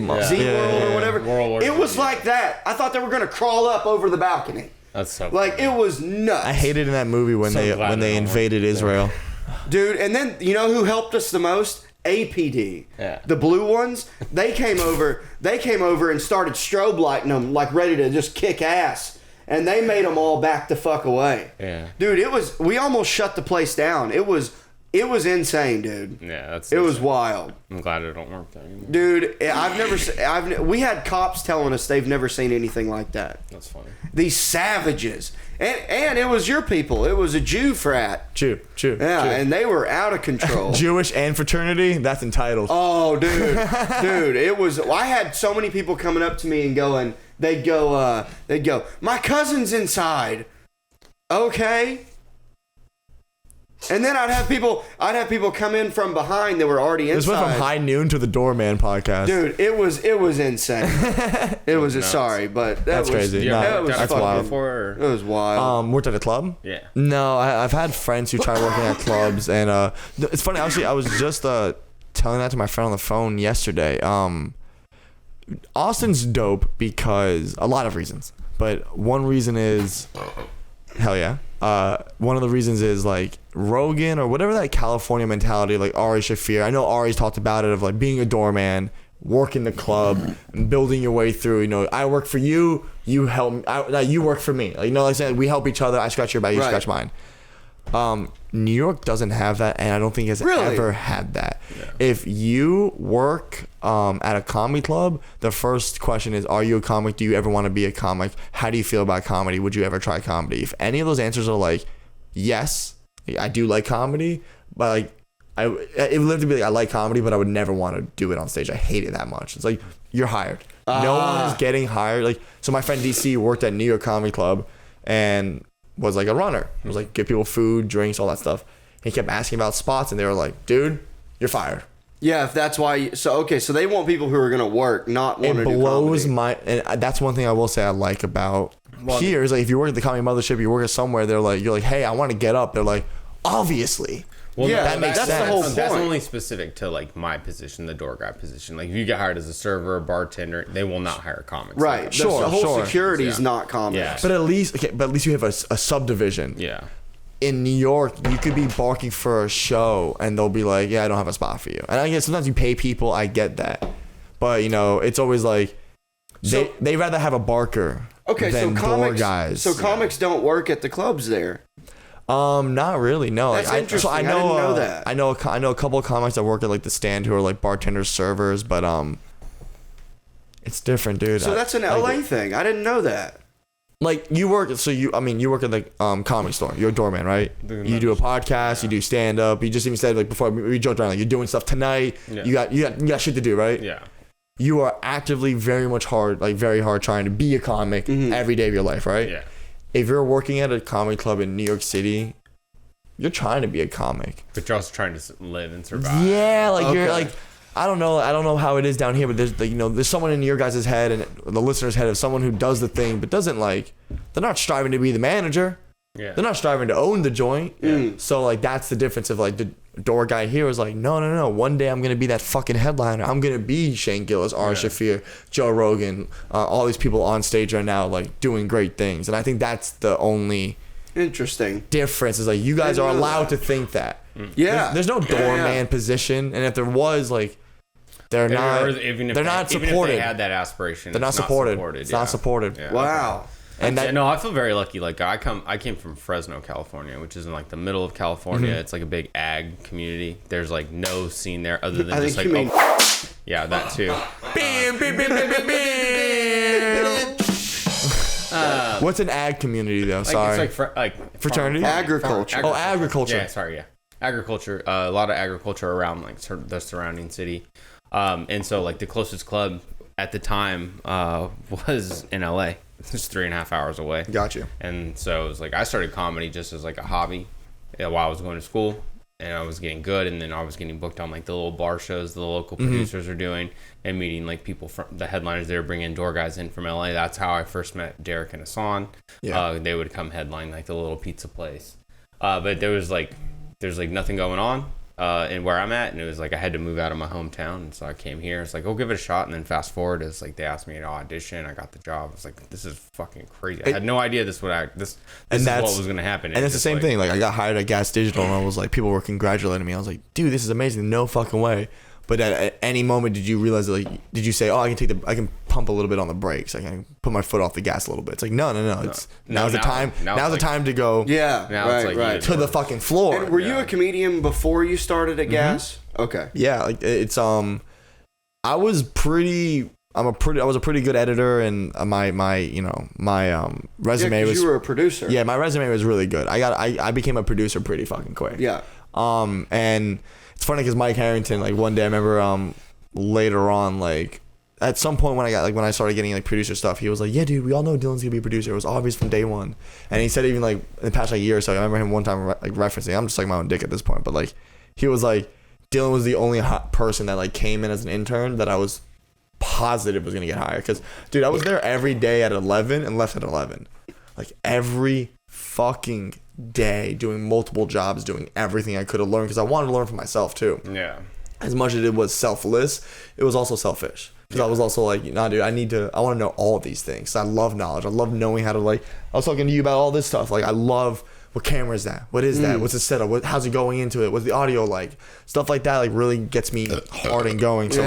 World or whatever. It was like that. I thought they were gonna crawl up over the balcony. That's so like funny. It was nuts. I hated in that movie when they invaded Israel. Dude, and then you know who helped us the most? APD. Yeah. The blue ones, they came over and started strobe lighting them like ready to just kick ass. And they made them all back the fuck away. Yeah. Dude, we almost shut the place down. It was insane, dude. Yeah, it was wild. I'm glad it don't work there anymore. Dude, we had cops telling us they've never seen anything like that. That's funny. These savages. And it was your people. It was a Jew frat. Jew. Yeah, Jew. and they were out of control. Jewish and fraternity, that's entitled. Oh, dude, it was. I had so many people coming up to me and going. They'd go. My cousin's inside. Okay. And then I'd have people come in from behind that were already inside. This went from High Noon to the Doorman podcast. Dude, it was insane. It was sorry, but that's crazy. That's wild. It was wild. Worked at a club? Yeah. No, I've had friends who try working at clubs, and it's funny. Actually, I was just telling that to my friend on the phone yesterday. Austin's dope because a lot of reasons, but one reason is, hell yeah. One of the reasons is like Rogan or whatever that California mentality, like Ari Shaffir. I know Ari's talked about it of like being a doorman, working the club, and building your way through. You know, I work for you, you help me. You work for me. Like, you know, like I said, we help each other. I scratch your back, you scratch mine. New York doesn't have that, and I don't think has ever had that. Yeah. If you work at a comedy club, the first question is, are you a comic? Do you ever want to be a comic? How do you feel about comedy? Would you ever try comedy? If any of those answers are like, yes, I do like comedy, but like, it would live to be like, I like comedy, but I would never want to do it on stage. I hate it that much. It's like, you're hired. No one is getting hired. Like, so my friend DC worked at New York Comedy Club and was like a runner. It was like, give people food, drinks, all that stuff. He kept asking about spots, and they were like, dude, you're fired. Yeah, if that's why. So they want people who are gonna work, not want to do comedy. It blows my. And that's one thing I will say I like about here is like, if you work at the comedy mothership, you work at somewhere, you're like, hey, I want to get up. They're like, obviously. Well, yeah, that makes that's sense. the whole point. That's only specific to like my position, the door guy position. Like if you get hired as a server, bartender, they will not hire comics. Right. Like The whole security is not comics. Yeah. But at least you have a subdivision. Yeah. In New York, you could be barking for a show, and they'll be like, yeah, I don't have a spot for you. And I guess sometimes you pay people. I get that, but you know, it's always like they rather have a barker. Okay, than door guys. So comics don't work at the clubs there. Not really. No. That's interesting. I didn't know that. I know a couple of comics that work at like the Stand who are like bartenders, servers, but it's different, dude. So that's an LA thing. I didn't know that. Like you work at the comedy store. You're a doorman, right? You do a podcast, you do stand up. You just even said like before we joked around like you're doing stuff tonight. Yeah. You got shit to do, right? Yeah. You are actively very hard trying to be a comic every day of your life, right? Yeah. If you're working at a comedy club in New York City, you're trying to be a comic. But you're also trying to live and survive. Yeah, like you're like I don't know how it is down here, but there's like, there's someone in your guys' head and the listener's head of someone who does the thing but doesn't like, they're not striving to be the manager. Yeah. They're not striving to own the joint. Yeah. So like that's the difference of like the door guy here is like, no. One day I'm gonna be that fucking headliner. I'm gonna be Shane Gillis, Ari Shaffir, Joe Rogan, all these people on stage right now like doing great things. And I think that's the only interesting difference is like you guys are allowed to think that. Yeah. There's no doorman position, and if there was like. They're not supported. Even if they had that aspiration, they're not supported. It's not supported. Yeah. Wow. And I feel very lucky. Like I came from Fresno, California, which is in like the middle of California. It's like a big ag community. There's like no scene there other than just like yeah, that too. What's an ag community though? Sorry. It's like fraternity? Agriculture. Agriculture. Yeah, sorry, yeah. Agriculture. A lot of agriculture around like the surrounding city. And so like the closest club at the time was in LA. It's 3.5 hours away. Got you. And so it was like I started comedy just as like a hobby while I was going to school, and I was getting good, and then I was getting booked on like the little bar shows the local producers are doing, and meeting like people from the headliners. They were bringing door guys in from LA. That's how I first met Derek and Hassan. Yeah. They would come headline like the little pizza place. But there's nothing going on. And where I'm at, and it was like I had to move out of my hometown, and so I came here. It's like, give it a shot, and then fast forward, it's like they asked me to audition. I got the job. I was like, this is fucking crazy. I had no idea this is what was going to happen. And it's the same thing. Like I got hired at Gas Digital, and I was like, people were congratulating me. I was like, dude, this is amazing. No fucking way. But at any moment, did you realize that, like, did you say, I can pump a little bit on the brakes. I can put my foot off the gas a little bit. It's like, no. Now's the time to go. Yeah. Right. To the fucking floor. And were you a comedian before you started at Gas? Okay. Yeah. Like it's, I was a pretty good editor, and my resume was. You were a producer. Yeah. My resume was really good. I became a producer pretty fucking quick. Yeah. And it's funny because Mike Harrington, like one day I remember later on, like at some point when I started getting like producer stuff, he was like, yeah dude, we all know Dylan's gonna be a producer. It was obvious from day one. And he said even like in the past like year or so, I remember him one time like referencing, I'm just like my own dick at this point, but like he was like, Dylan was the only hot person that like came in as an intern that I was positive was gonna get hired. Because dude, I was there every day at 11 and left at 11, like every fucking day, doing multiple jobs, doing everything I could have learned, because I wanted to learn for myself too. Yeah. As much as it was selfless, it was also selfish, because I was also like, dude, I want to know all of these things. I love knowledge. I love knowing how to, like, I was talking to you about all this stuff. Like, I love, what camera is that? What is that? What's the setup? How's it going into it? What's the audio like? Stuff like that, like, really gets me hard and going. So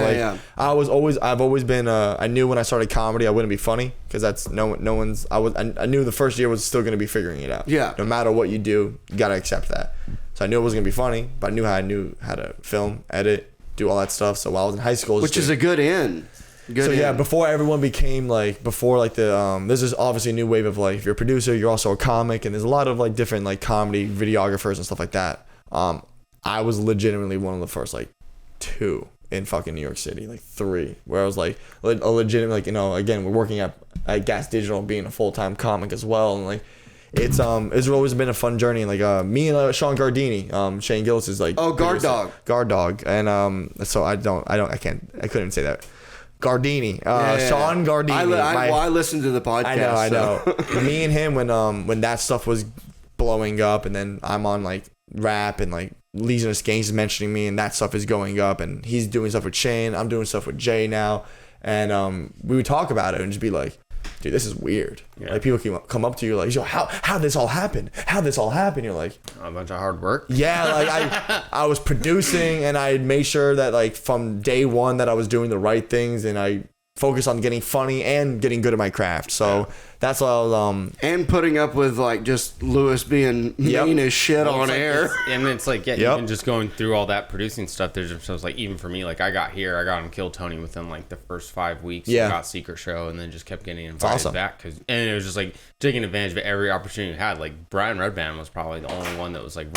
I've always been, I knew when I started comedy I wouldn't be funny, because that's I knew the first year was still going to be figuring it out. Yeah. No matter what you do, you got to accept that. So I knew it wasn't going to be funny, but I knew how to film, edit, do all that stuff. So while I was in high school, which is a good end. Before everyone became like, this is obviously a new wave of like, if you're a producer, you're also a comic, and there's a lot of like different like comedy videographers and stuff like that. I was legitimately one of the first like 2 in fucking New York City, like 3, where I was like a legitimate, like, again, we're working at Gas Digital, being a full-time comic as well, and like it's always been a fun journey. And like me and Sean Gardini, Shane Gillis is like Guard Dog, and so I couldn't say that. Gardini, Sean Gardini. I listened to the podcast. I know. Me and him, when that stuff was blowing up, and then I'm on like rap, and like Legion of Skanks is mentioning me, and that stuff is going up, and he's doing stuff with Shane. I'm doing stuff with Jay now, and we would talk about it and just be like, dude, this is weird. Yeah. Like people come up to you like, yo, how this all happened? How this all happened? You're like, a bunch of hard work. Yeah, like I was producing, and I made sure that like from day one that I was doing the right things, and I focused on getting funny and getting good at my craft. So that's why I was and putting up with like just Lewis being mean as shit on air. And it's like even just going through all that producing stuff. There's just like even for me, like I got on Kill Tony within like the first 5 weeks. Yeah, got Secret Show, and then just kept getting invited back and it was just like taking advantage of every opportunity you had. Like Brian Redband was probably the only one that was like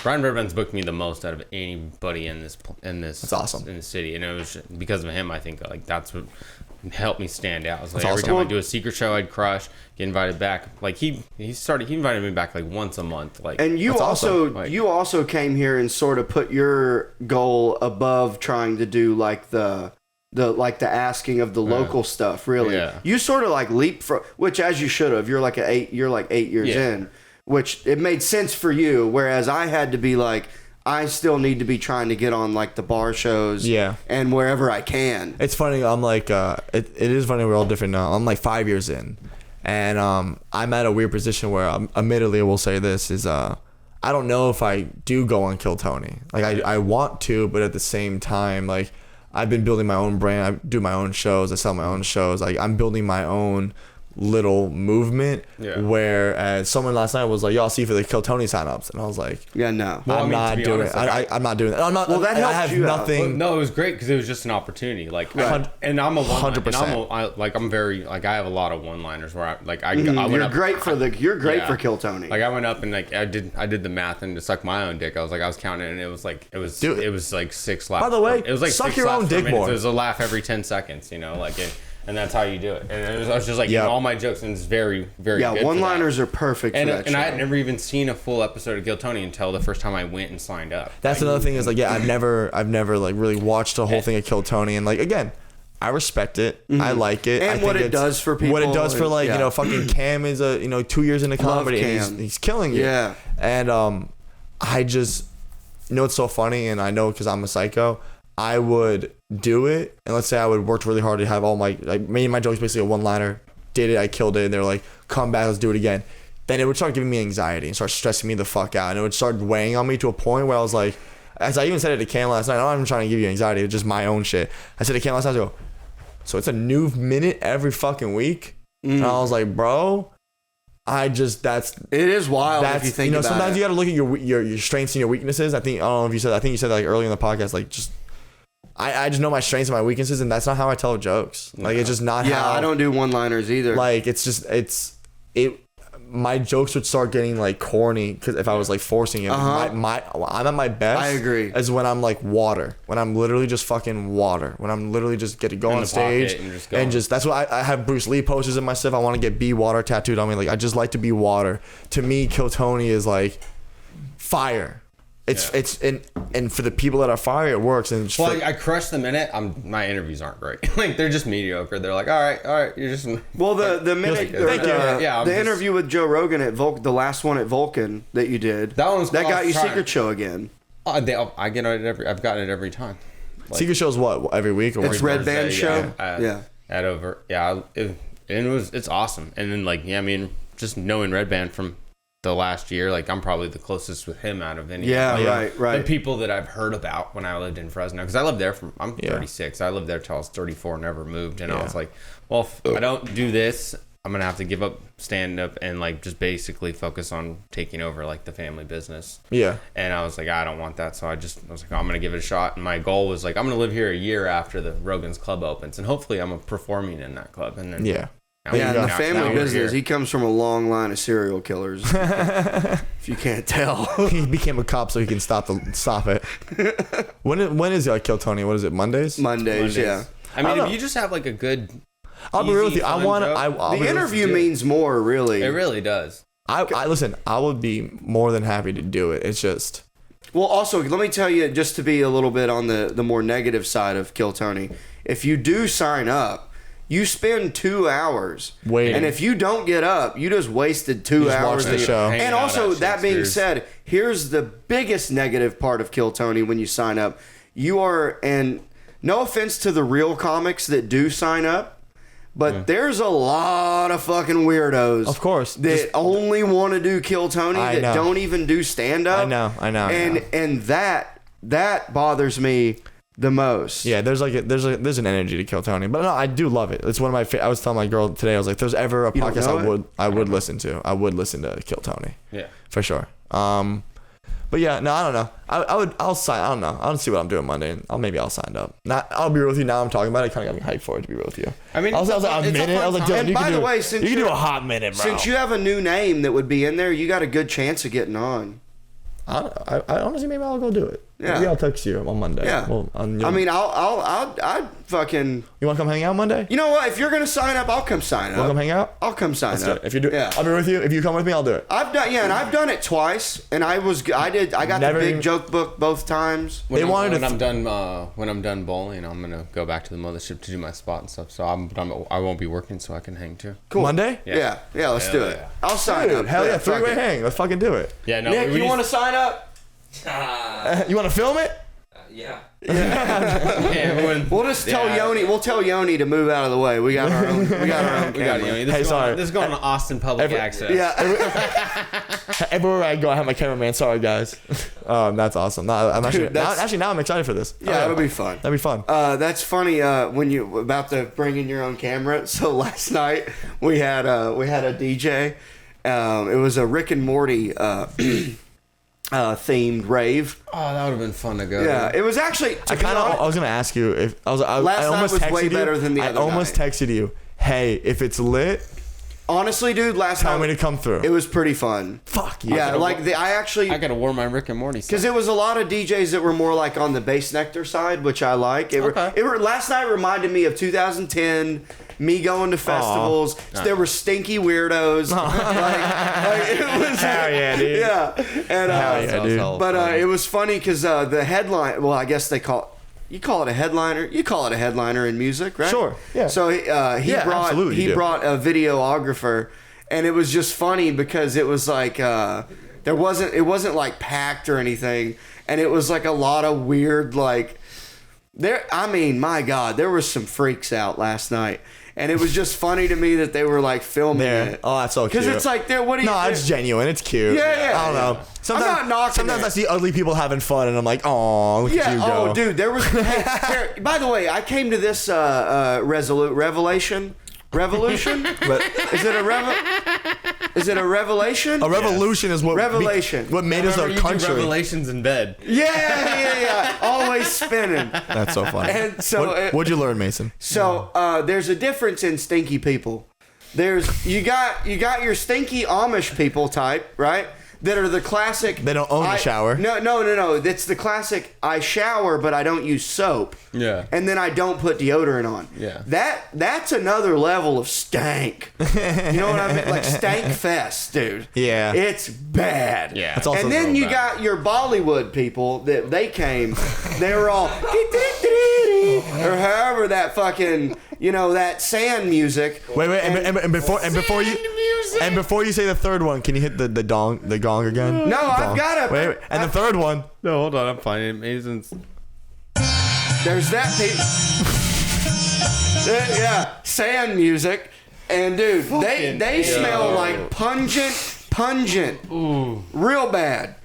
Brian Redband's booked me the most out of anybody in this. That's awesome. In the city, and it was because of him. I think like that's what helped me stand out. It was like every time I do a Secret Show, I'd crush, get invited back. Like he invited me back like once a month. Like, and you also came here and sort of put your goal above trying to do like the asking of the local stuff. Really, you sort of like leap from, which as you should have. You're like 8 years in, which it made sense for you. Whereas I had to be like, I still need to be trying to get on like the bar shows and wherever I can. It's funny. I'm like, it is funny. We're all different now. I'm like 5 years in, and I'm at a weird position where, admittedly, I will say this is, I don't know if I do go on Kill Tony. Like I want to, but at the same time, like I've been building my own brand. I do my own shows. I sell my own shows. Like I'm building my own little movement, whereas someone last night was like, "Yo, I'll see you for the Kill Tony signups," and I was like, "Yeah, no, I'm not doing it. I'm not doing it. I'm not. Well, that helps I have you nothing. Well, no, it was great because it was just an opportunity. Like, and I'm a 100%. I'm very like I have a lot of one-liners where you're great for Kill Tony. Like I went up and like I did the math and to suck my own dick. I was counting and it was like 6 laughs. By the way, it was like suck your own dick more. It was a laugh every 10 seconds. You know, like it. And that's how you do it. And I was just like, all my jokes, and it's very, very good. Yeah, one-liners are perfect for that show. I had never even seen a full episode of Kill Tony until the first time I went and signed up. That's another thing is like, I've never like really watched a whole thing of Kill Tony, and like again, I respect it. Mm-hmm. I like it. And what it does for people. What it does for like, fucking Cam is 2 years into comedy and he's killing it. Yeah. And I just, it's so funny, and I know because I'm a psycho, I would do it, and let's say I would work really hard to have all my, like, my jokes basically a one-liner, did it, I killed it, and they're like, come back, let's do it again. Then it would start giving me anxiety and start stressing me the fuck out, and it would start weighing on me to a point where I was like, as I even said it to Cam last night, I'm not even trying to give you anxiety, it's just my own shit. I said to Cam last night, I go, so it's a new minute every fucking week? And I was like, bro, it is wild if you think about sometimes it. You gotta look at your strengths and your weaknesses. I think you said that like earlier in the podcast, like just I just know my strengths and my weaknesses, and that's not how I tell jokes. Like it's just not how. Yeah, I don't do one-liners either. Like my jokes would start getting like corny because if I was like forcing it. I'm at my best. I agree. Is when I'm like water. When I'm literally just fucking water. When I'm literally just get to go on stage and just that's why I have Bruce Lee posters in my stuff. I want to get be water tattooed on me. Like I just like to be water. To me, Kill Tony is like fire. It's and for the people that are fire, it works. And I crush the minute. My interviews aren't great. Like they're just mediocre. They're like, all right, you're just. Well, the minute the interview with Joe Rogan at the last one at Vulcan that you did, that got you Secret Show again. I get it I've gotten it every time. Like, Secret Show's what every week or it's Red Band show. It's awesome. And then just knowing Red Band from the last year, like I'm probably the closest with him out of any right the people that I've heard about when I lived in Fresno, because I lived there I'm 36. I lived there till I was 34, never moved, and I was like, well, if I don't do this, I'm gonna have to give up stand up and like just basically focus on taking over like the family business. And I was like, I don't want that, so I was like, I'm gonna give it a shot. And my goal was like, I'm gonna live here a year after the Rogan's Club opens, and hopefully I'm performing in that club. And then in the family business, he comes from a long line of serial killers. If you can't tell, he became a cop so he can stop it. When is Kill Tony? What is it? Mondays. Yeah. I mean, if you just have like a good, I'll be real with you. The interview means more, really. It really does. I listen. I would be more than happy to do it. It's just. Well, also, let me tell you, just to be a little bit on the more negative side of Kill Tony, if you do sign up, you spend 2 hours waiting, and if you don't get up, you just wasted 2 hours of the show. And also, that being said, here's the biggest negative part of Kill Tony when you sign up. You are, and no offense to the real comics that do sign up, but there's a lot of fucking weirdos, of course, that only want to do Kill Tony that don't even do stand up. I know. And that bothers me The most. Yeah, there's an energy to Kill Tony, but no, I do love it. It's one of my. I was telling my girl today. I was like, "There's ever a podcast I would listen to. I would listen to Kill Tony. Yeah, for sure. But yeah, no, I don't know. I'll sign. I don't know. I'll see what I'm doing Monday. I'll sign up. I'll be real with you. Now I'm talking about it. Kind of got me hyped for it, to be real with you. I mean, I was like a minute. I was like, Dylan, and by the way, you can do a hot minute, bro. Since you have a new name that would be in there, you got a good chance of getting on. I honestly, maybe I'll go do it. Yeah. Maybe I'll text you on Monday. Yeah. Well, I'd fucking. You want to come hang out Monday? You know what? If you're gonna sign up, I'll come sign up. Want to come hang out? I'll come sign up. If you do, yeah. I'll be with you. If you come with me, I'll do it. I've done it twice, and I got the big joke book both times. When I'm done bowling, I'm gonna go back to the mothership to do my spot and stuff. So I won't be working, so I can hang too. Cool. Monday? Yeah. Let's do it. Yeah. I'll sign up. Hell yeah, three-way hang. Let's fucking do it. Yeah, no. Nick, you want to sign up? You want to film it? Yeah. We'll just tell Yoni. We'll tell Yoni to move out of the way. We got our own. We got Yoni. This is going to Austin public access. Yeah. Everywhere I go, I have my cameraman. Sorry, guys. That's awesome. No, I'm now I'm excited for this. Yeah, it'll be fun. That'd be fun. That's funny. When you about to bring in your own camera. So last night we had a DJ. It was a Rick and Morty. Themed rave. Oh, that would have been fun to go. Yeah, it was actually. I was gonna ask you if I almost night was way better than the other I almost texted you, hey, if it's lit. Honestly, dude, tell me to come through. It was pretty fun. Fuck yeah! I gotta wear my Rick and Morty because it was a lot of DJs that were more like on the bass nectar side, which I like. Last night reminded me of 2010. Me going to festivals. There were stinky weirdos. It was. Hell yeah, dude. Yeah, and hell yeah, dude. But it was funny because the headline. Well, I guess they call. You call it a headliner. You call it a headliner in music, right? Sure. Yeah. So he brought a videographer, and it was just funny because it was like it wasn't like packed or anything, and it was like a lot of weird like there. I mean, my God, there was some freaks out last night. And it was just funny to me that they were like filming it. Oh, that's so cute. Because it's like, it's genuine. It's cute. Yeah. I don't know. I'm not knocking Sometimes I see ugly people having fun, and I'm like, oh, look at you go. Oh, dude, there was. By the way, I came to this revolution. Revolution? Is it a revelation? A revolution is what made us a country. Revelations in bed. Yeah. Always spinning. That's so funny. And so, what'd you learn, Mason? So there's a difference in stinky people. You got your stinky Amish people type, right? That are the classic. They don't own a shower. No. That's the classic. I shower, but I don't use soap. Yeah. And then I don't put deodorant on. Yeah. That's another level of stank. You know what I mean? Like stank fest, dude. Yeah. It's bad. Yeah. That's also and then you bad. Got your Bollywood people that they came. They were all or however that fucking that sand music. Wait, and before you say the third one, can you hit the gong again? No, I've got it. Wait, and the third one. No, hold on, I'm finding Mason's. There's that. Yeah, sand music, and dude, they smell like pungent, ooh, real bad.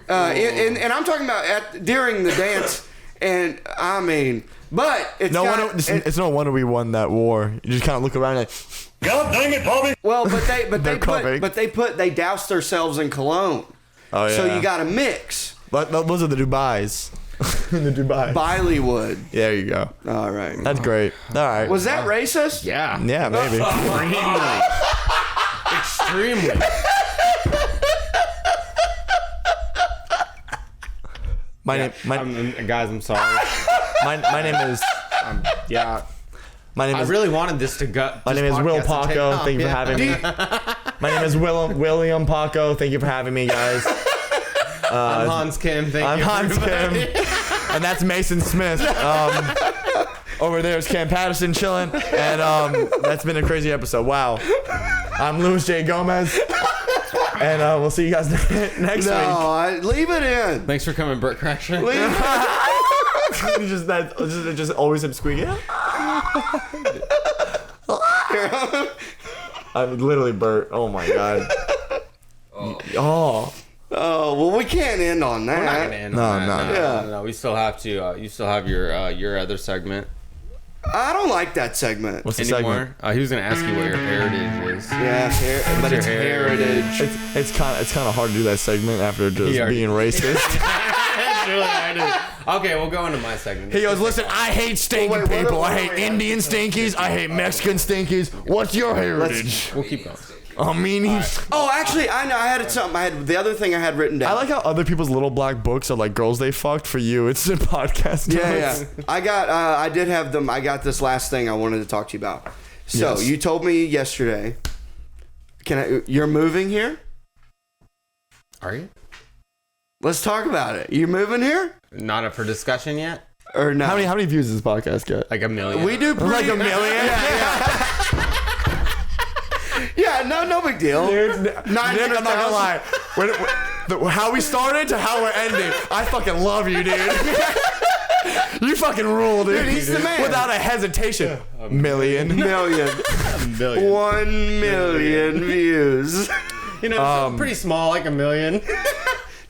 And I'm talking about during the dance, and I mean, but it's no wonder we won that war. You just kind of look around and. God dang it, Bobby! Well, they doused themselves in cologne. Oh yeah. So you got to mix. But those are the Dubais. The Dubai. Bollywood. Yeah, there you go. All right. That's great. All right. Was that racist? Yeah. Yeah, maybe. Extremely. Guys, I'm sorry. My name is. Yeah. My name is. I really wanted this to go. My name is Will Paco. Thank you for having me. My name is William Paco. Thank you for having me, guys. I'm Hans Kim. I'm Hans Kim. And that's Mason Smith. Over there is Cam Patterson chilling. And that's been a crazy episode. Wow. I'm Louis J. Gomez. And we'll see you guys next week. No, leave it in. Thanks for coming, Burt Crasher. Leave it in. just always him squeaking. I'm literally Burt. Oh my god. Oh. Oh, well, we can't end on that. We're not gonna end on that. No. We still have to. You still have your other segment. I don't like that segment. What's the segment? He was gonna ask you what your heritage is. Yeah, but it's heritage. It's kind of hard to do that segment after just being racist. It's really hard. Okay, we'll go into my segment. He goes, listen, I hate stinky people. I hate Indian stinkies. I hate Mexican stinkies. What's your heritage? We'll keep going. Right. Oh, actually, I know. I had something. I had the other thing I had written down. I like how other people's little black books are like girls they fucked. For you, it's a podcast. Yeah. I did have them. I got this last thing I wanted to talk to you about. So you told me yesterday. You're moving here? Are you? Let's talk about it. You moving here? Not up for discussion yet. Or no? How many views does this podcast get? Like 1 million. We do like 1 million. Yeah, no big deal. Dude, I'm not gonna lie. How we started to how we're ending, I fucking love you, dude. You fucking rule, dude. He's the man. Without a hesitation. Million. 1 million views. You know, pretty small, like 1 million.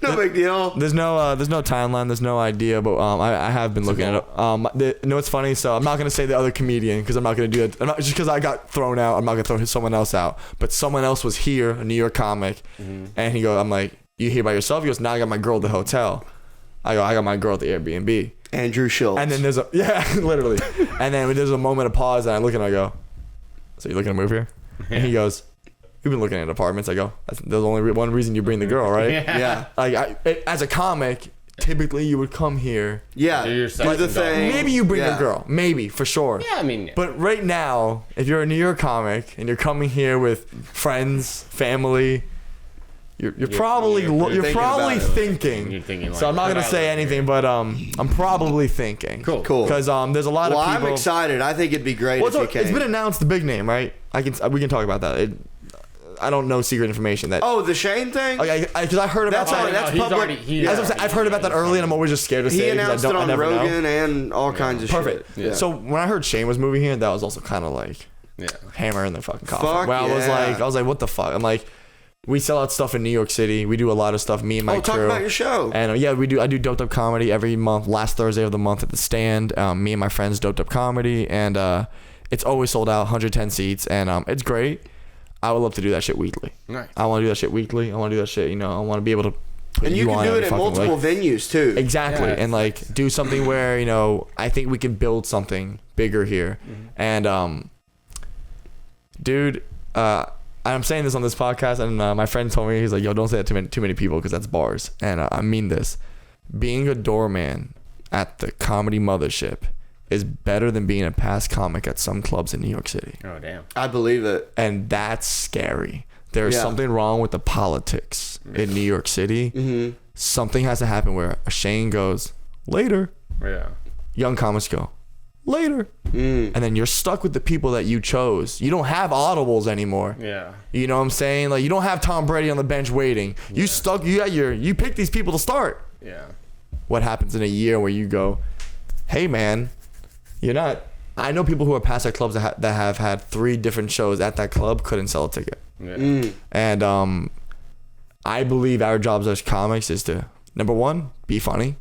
No big deal. There's no timeline. There's no idea, but I have been looking at it. You know what's funny? So I'm not gonna say the other comedian because I'm not gonna do it. Just because I got thrown out, I'm not gonna throw someone else out. But someone else was here, a New York comic, and he goes, I'm like, you here by yourself? He goes, now I got my girl at the hotel. I go, I got my girl at the Airbnb. Andrew Schultz. And then there's literally. And then there's a moment of pause, and I look and I go, so you looking to move here? And he goes, you've been looking at apartments. I go, there's only one reason you bring the girl, right? Yeah. Like, as a comic, typically you would come here. Yeah. Do the thing. Maybe you bring a girl. Maybe, for sure. Yeah, I mean. But right now, if you're a New York comic and you're coming here with friends, family, you're probably thinking. You're thinking like, so I'm not gonna say anything, but I'm probably thinking. Cool. Because there's a lot of people. I'm excited. I think it'd be great if you came. It's been announced, the big name, right? We can talk about that. I don't know secret information that. Oh, the Shane thing. Because I heard about that. That's public. I've heard about that early, and I'm always just scared to say. He announced it on Rogan know. and all kinds of shit. Perfect. Yeah. So when I heard Shane was moving here, that was also kind of like hammer in the fucking coffin. I was like, what the fuck? I'm like, we sell out stuff in New York City. We do a lot of stuff. Me and my crew. Talk about your show. And we do. I do Doped Up Comedy every month. Last Thursday of the month at the Stand. Me and my friends Doped Up Comedy, and it's always sold out, 110 seats, and it's great. I would love to do that shit weekly. Nice. I want to do that shit weekly. I want to do that shit. I want to be able to put and you on can do it at multiple venues too. Exactly, and like do something where I think we can build something bigger here. And dude, I'm saying this on this podcast, and my friend told me, he's like, yo, don't say that to too many people because that's bars. And I mean this. Being a doorman at the Comedy Mothership is better than being a past comic at some clubs in New York City. Oh, damn. I believe it. And that's scary. There's something wrong with the politics in New York City. Something has to happen where a Shane goes, later. Yeah. Young comics go, later. And then you're stuck with the people that you chose. You don't have audibles anymore. Yeah. You know what I'm saying? Like, you don't have Tom Brady on the bench waiting. You pick these people to start. Yeah. What happens in a year where you go, hey man, you're not. I know people who are past at clubs that have had 3 different shows at that club, couldn't sell a ticket. Yeah. And I believe our jobs as comics is to, number 1, be funny,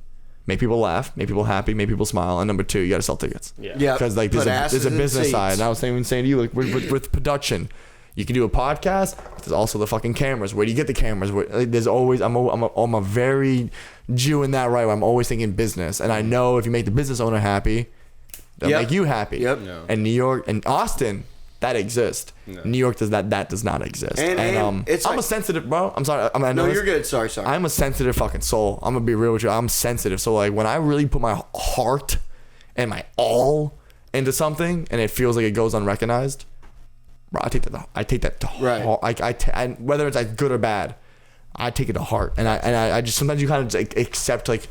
make people laugh, make people happy, make people smile, and number 2, you got to sell tickets. Yeah. Because like there's a business side, and I was even saying to you, like with production, you can do a podcast. There's also the fucking cameras. Where do you get the cameras? There's always I'm a very Jew in that right. Where I'm always thinking business, and I know if you make the business owner happy, they'll make you happy. Yep. No. And New York and Austin, that exists. No. New York that does not exist. And it's I'm a sensitive bro. I'm sorry. No, you're good. Sorry. I'm a sensitive fucking soul. I'm gonna be real with you. I'm sensitive. So like when I really put my heart and my all into something, and it feels like it goes unrecognized, bro, I take that to heart. And whether it's like good or bad, I take it to heart. And I just sometimes you kind of like accept like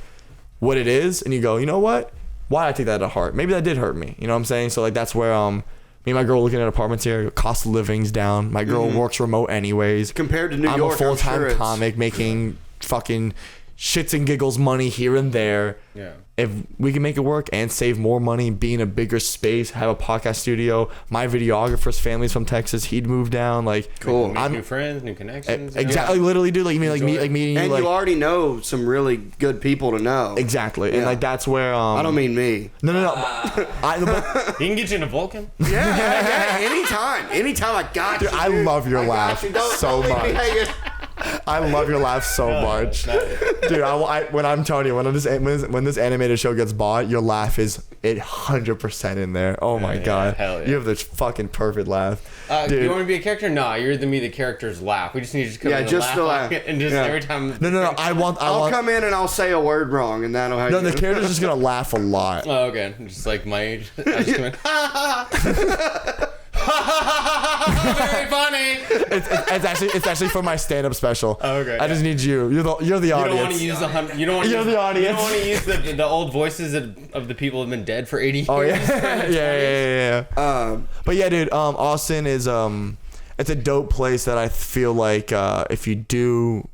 what it is, and you go, you know what? Why did I take that to heart? Maybe that did hurt me. You know what I'm saying? So like that's where me and my girl looking at apartments here. Cost of living's down. My girl works remote anyways. Compared to New York, I'm a full-time comic making fucking shits and giggles money here and there. Yeah. If we can make it work and save more money, be in a bigger space, have a podcast studio. My videographer's family's from Texas. He'd move down. Like, cool. Make new friends, new connections. Exactly. Literally, dude. Like, you mean like meeting you. And like, you already know some really good people to know. Exactly. Yeah. And like that's where. I don't mean me. No. He can get you in a Vulcan. Yeah. Anytime I got Dude, you. I love your I laugh got you. Don't so leave me much. hanging. I love your laugh so much, dude. When I'm telling you, when this animated show gets bought, your laugh is 100% in there. Oh my god, hell yeah. You have this fucking perfect laugh, dude. Do you want to be a character? No, you're the character's laugh. We just need you to come in just and laugh. And just every time. No. I'll come in and I'll say a word wrong, and that'll have. No, the character's just gonna laugh a lot. Oh, okay. Just like my age. I just come in. Very funny. It's actually for my stand-up special. Oh, okay. I just need you. You're the audience. You don't want to use the You're the audience. You don't want to use the old voices of the people who've been dead for 80 years. Oh yeah, yeah. But yeah, dude. Austin is it's a dope place that I feel like if you do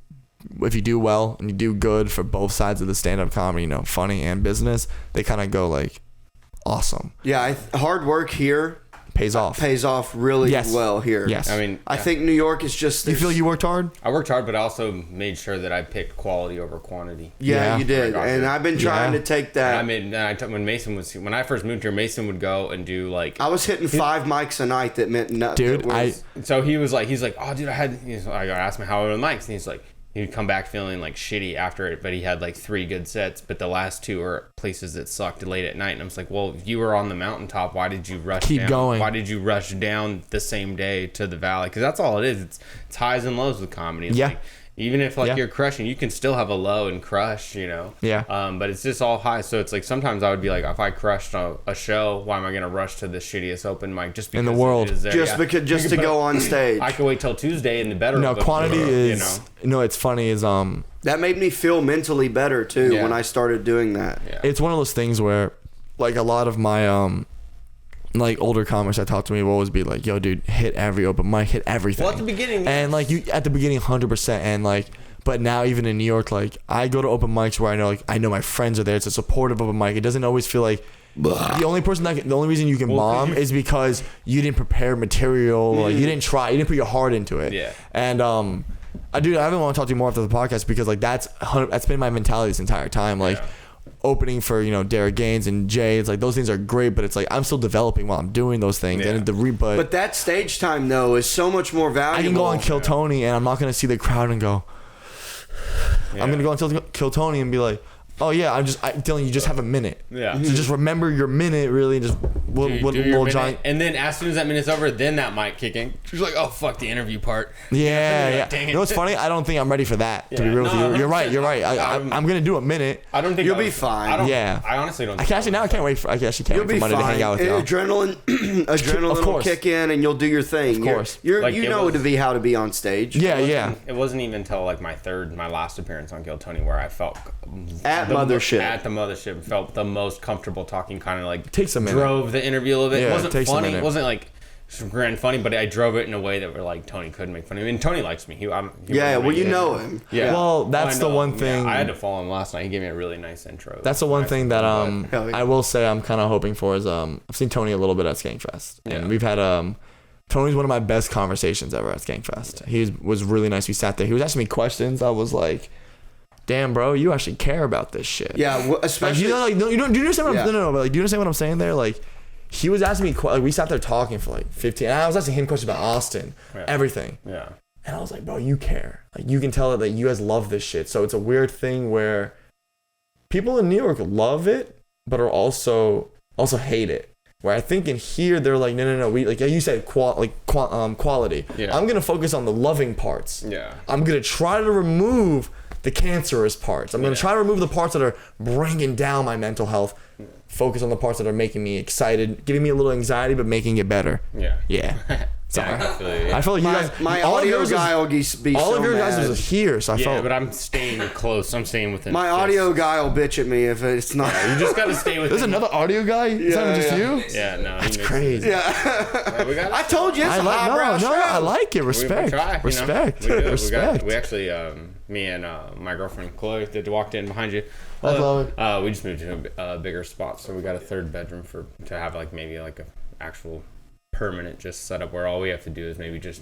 well and you do good for both sides of the stand-up comedy, you know, funny and business, they kind of go like awesome. Yeah, hard work here pays off really well here. Yes. I mean, I think New York is just. You feel you worked hard? I worked hard, but I also made sure that I picked quality over quantity. Yeah, you did, and I've been trying to take that. When I first moved here, Mason would go and do like. I was hitting 5 mics a night that meant nothing. Dude, So he's like, oh, dude, I asked him how are the mics, and he's like. He'd come back feeling like shitty after it, but he had like 3 good sets, but the last 2 were places that sucked late at night. And I was like, well, if you were on the mountaintop, why did you rush Keep down? going. Why did you rush down the same day to the valley? Because that's all it is. It's highs and lows with comedy. It's like, even if you're crushing, you can still have a low and crush, you know? Yeah. But it's just all high. So it's like sometimes I would be like, if I crushed a show, why am I going to rush to the shittiest open mic just because in the world? it is there? Just to go on stage. I could wait till Tuesday and the better. No, quantity is. You know, it's funny is that made me feel mentally better too when I started doing that. Yeah. It's one of those things where, like, a lot of my like older comics that talk to me will always be like, yo, dude, hit every open mic, hit everything. Well, at the beginning, and like you at the beginning 100%, and like, but now even in New York, like I go to open mics where I know my friends are there. It's a supportive open mic. It doesn't always feel like the only reason you can bomb is because you didn't prepare material, like you didn't put your heart into it. Yeah. And I haven't want to talk to you more after the podcast because like that's been my mentality this entire time. Like opening for, you know, Derek Gaines and Jay, it's like those things are great, but it's like I'm still developing while I'm doing those things. And but that stage time though is so much more valuable. I can go on Kill Tony and I'm not gonna see the crowd and go. I'm gonna go on Kill Tony and be like, oh yeah, Dylan, you just have a minute. Yeah. So just remember your minute, really, and just little giant. And then as soon as that minute's over, then that mic kicking. She's like, oh fuck the interview part. Yeah. Dang it. You know what's funny? I don't think I'm ready for that. To be real with you, you're right. I'm gonna do a minute. I don't think you'll be fine. I honestly don't. I can't wait for Monday to hang out with you. Adrenaline will kick in, and you'll do your thing. Of course. You know how to be on stage. Yeah. It wasn't even until like my last appearance on Kill Tony where I felt at the mothership felt the most comfortable talking, kind of like takes a minute. Drove the interview a little bit. Yeah, it wasn't funny. It wasn't like grand funny, but I drove it in a way that were like Tony couldn't make fun of me. And Tony likes me. He know him. Yeah. Well, that's the one thing. Yeah, I had to follow him last night. He gave me a really nice intro. That's the one thing that I will say I'm kind of hoping for is I've seen Tony a little bit at Skankfest, and we've had Tony's one of my best conversations ever at Skankfest. He was really nice. We sat there. He was asking me questions. I was like, damn, bro, you actually care about this shit. Yeah, especially do you understand what do you understand what I'm saying there? Like, he was asking me, we sat there talking for like 15, and I was asking him questions about Austin, everything. Yeah. And I was like, bro, you care. Like, you can tell that you guys love this shit. So it's a weird thing where people in New York love it, but are also hate it. Where I think in here they're like, no, we, like you said, quality. Yeah. I'm gonna focus on the loving parts. Yeah. I'm gonna try to remove the cancerous parts. I'm going to try to remove the parts that are bringing down my mental health. Focus on the parts that are making me excited, giving me a little anxiety, but making it better. Yeah. Sorry. I feel like you guys. My audio guy will be all so of your mad. guys was here, so I felt. Yeah, but I'm staying close. I'm staying within. My audio guy will bitch at me if it's not. You just gotta stay with. There's another audio guy. It's not just you. Yeah, no. That's crazy. Yeah. I told you. It's I like it. Respect. We try, Respect. you know? Respect. We actually Me and my girlfriend Chloe that walked in behind you. We just moved to a bigger spot, so we got a third bedroom to have like maybe like a actual permanent just setup where all we have to do is maybe just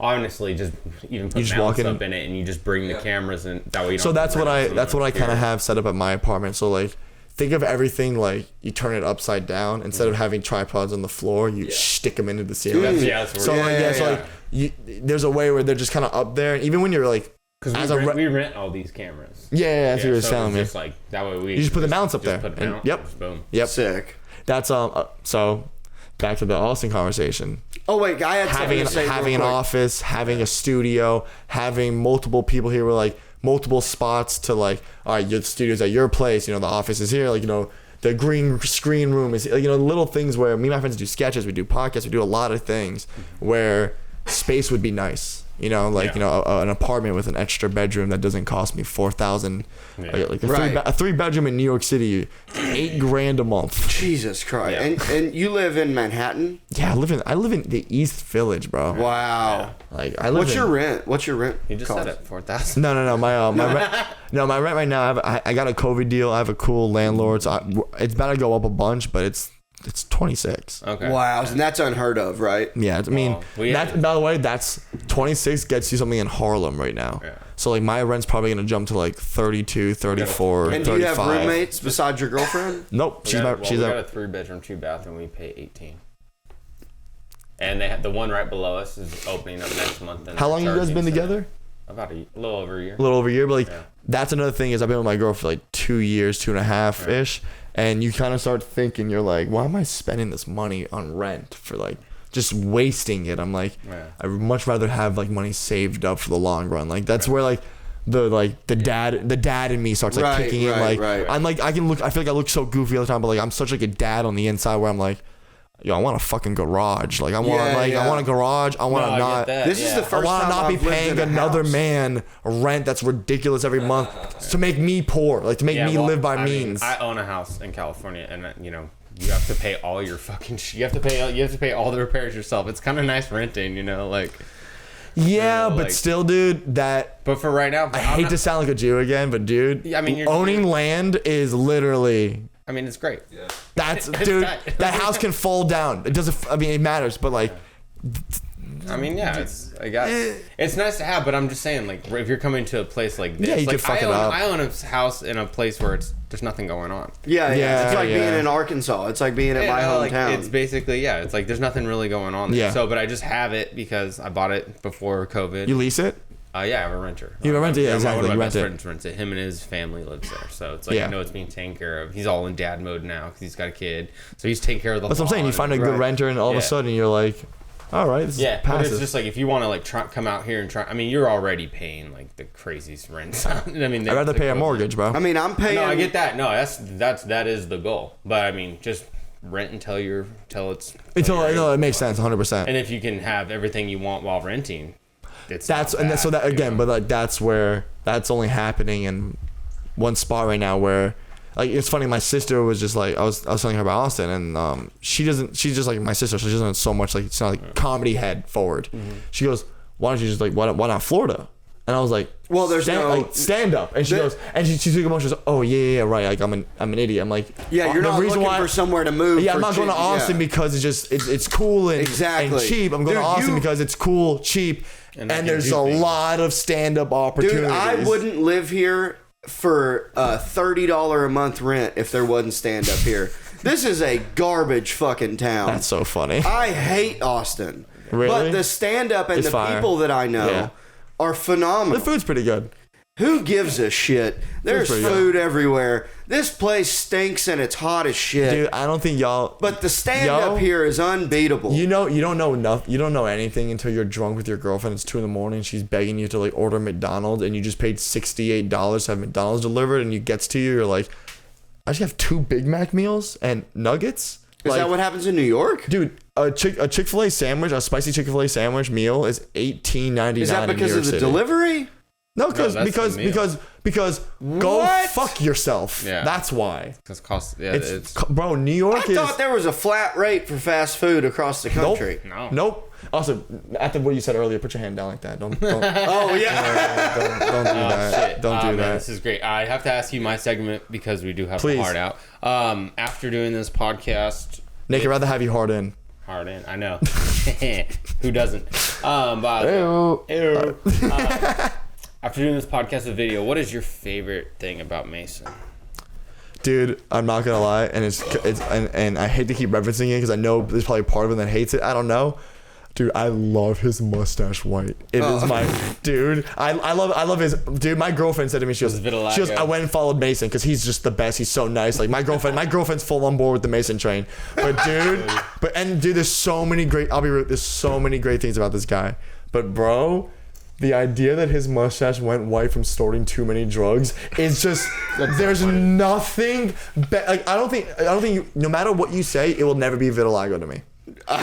honestly just even put mounts up in it, and you just bring the cameras and that way. So that's what I kind of have set up at my apartment. So like, think of everything like you turn it upside down instead of having tripods on the floor. You stick them into the ceiling. There's a way where they're just kind of up there, and even when you're like. Because we rent all these cameras. Yeah, that's what you were telling me. Just like that way you just put the mounts up there. Boom. Yep. Sick. That's so back to the Austin conversation. Oh wait, I had having an office, having a studio, having multiple people here with like multiple spots to like, all right, your studio's at your place, the office is here, like, the green screen room is, little things where me and my friends do sketches, we do podcasts, we do a lot of things where space would be nice. An apartment with an extra bedroom that doesn't cost me $4,000. A 3-bedroom in New York City, $8,000 a month. Jesus Christ! Yeah. And you live in Manhattan? Yeah, I live in the East Village, bro. Wow. Like What's your rent? You just said it, $4,000. No. My rent right now. I got a COVID deal. I have a cool landlord. So it's about to go up a bunch, but it's 26. Okay. Wow, and that's unheard of, right? Yeah, I mean, by the way, that's 26 gets you something in Harlem right now. Yeah. So like my rent's probably gonna jump to like 32, 34, and 35. Do you have roommates besides your girlfriend? Nope. We got a 3-bedroom, 2-bathroom. We pay 18. And they have the one right below us is opening up next month. How long have you guys been together? About a little over a year. But like that's another thing is I've been with my girl for like 2 years, 2.5 ish. And you kind of start thinking, you're like, why am I spending this money on rent for like just wasting it? I'm like, I'd much rather have like money saved up for the long run. Like that's where like the dad in me starts like kicking in. Like I'm like I feel like I look so goofy all the time, but like I'm such like a dad on the inside where I'm like, I want a fucking garage. Like I want a garage. I want to not. This is the first time I want to not be paying another man rent that's ridiculous every month to make me poor. Like to make me live by means. I own a house in California, and you have to pay all your fucking. You have to pay all the repairs yourself. It's kind of nice renting, like. Yeah, but still, dude, But for right now, I hate to sound like a Jew again, but dude, owning land is literally. I mean, it's great. Yeah. That's dude. That house can fold down. It doesn't. I mean, it matters, but like. I mean, yeah, it's nice to have, but I'm just saying, like, if you're coming to a place like this, you like, can fuck it up. I own a house in a place where there's nothing going on. Yeah. It's like being in Arkansas. It's like being in my hometown. Like, it's basically it's like there's nothing really going on there. Yeah. So, but I just have it because I bought it before COVID. You lease it? Yeah, I have a renter. You have a renter? Yeah, exactly. One of my best friends rents it. Him and his family lives there. So it's like, I know it's being taken care of. He's all in dad mode now because he's got a kid. So he's taking care of the That's what I'm saying. You find a good renter and all of a sudden you're like, all right, this is passive. But it's just like if you want to like come out here and try. I mean, you're already paying like the craziest rents. I mean, I'd rather pay a mortgage, bro. I mean, I'm paying. No, I get that. No, that is the goal. But I mean, just rent until it makes sense, 100%. And if you can have everything you want while renting, that's only happening in one spot right now where. Like it's funny, my sister was just like I was telling her about Austin, and she's just like my sister, so she doesn't so much like it's not like comedy head forward. Mm-hmm. She goes, why don't you just like why not Florida? And I was like, well, there's stand up, and she goes, and she took emotion. She goes, oh yeah, right, like I'm an idiot. I'm like, you're not looking for somewhere to move. Yeah, I'm not going to Austin because it's cool and cheap. I'm going to Austin because it's cool, cheap, and there's a lot of stand up opportunities. Dude, I wouldn't live here for a $30 a month rent if there wasn't stand up here. This is a garbage fucking town. That's so funny. I hate Austin. Really? But the stand up and people that I know are phenomenal. The food's pretty good. Who gives a shit? There's food everywhere. This place stinks and it's hot as shit. Dude, I don't think y'all. But the stand up here is unbeatable. You don't know enough. You don't know anything until you're drunk with your girlfriend. It's 2 a.m. She's begging you to like order McDonald's, and you just paid $68 to have McDonald's delivered, and it gets to you. You're like, I just have 2 Big Mac meals and nuggets. Is that what happens in New York? Dude, a Chick-fil-A sandwich, a spicy Chick-fil-A sandwich meal is $18.99. Is that because of the delivery? No, because go fuck yourself. Yeah. That's why. It's bro. New York I thought there was a flat rate for fast food across the country. Nope. Also, after what you said earlier, put your hand down like that. Don't. Oh yeah. Don't do that. Shit. Don't do that. Man, this is great. I have to ask you my segment because we do have the hard out. After doing this podcast, Nick, I'd rather have you hard in. Hard in, I know. Who doesn't? Ew. After doing this podcast with video, what is your favorite thing about Mason? Dude, I'm not gonna lie, and and I hate to keep referencing it because I know there's probably part of him that hates it. I don't know. Dude, I love his mustache white. It is my dude. I love his dude. My girlfriend said to me, she goes, I went and followed Mason because he's just the best. He's so nice. Like my girlfriend's full on board with the Mason train. But dude, there's so many great. I'll be real. There's so many great things about this guy. But bro, the idea that his mustache went white from snorting too many drugs is just. There's nothing. Like I don't think no matter what you say, it will never be vitiligo to me.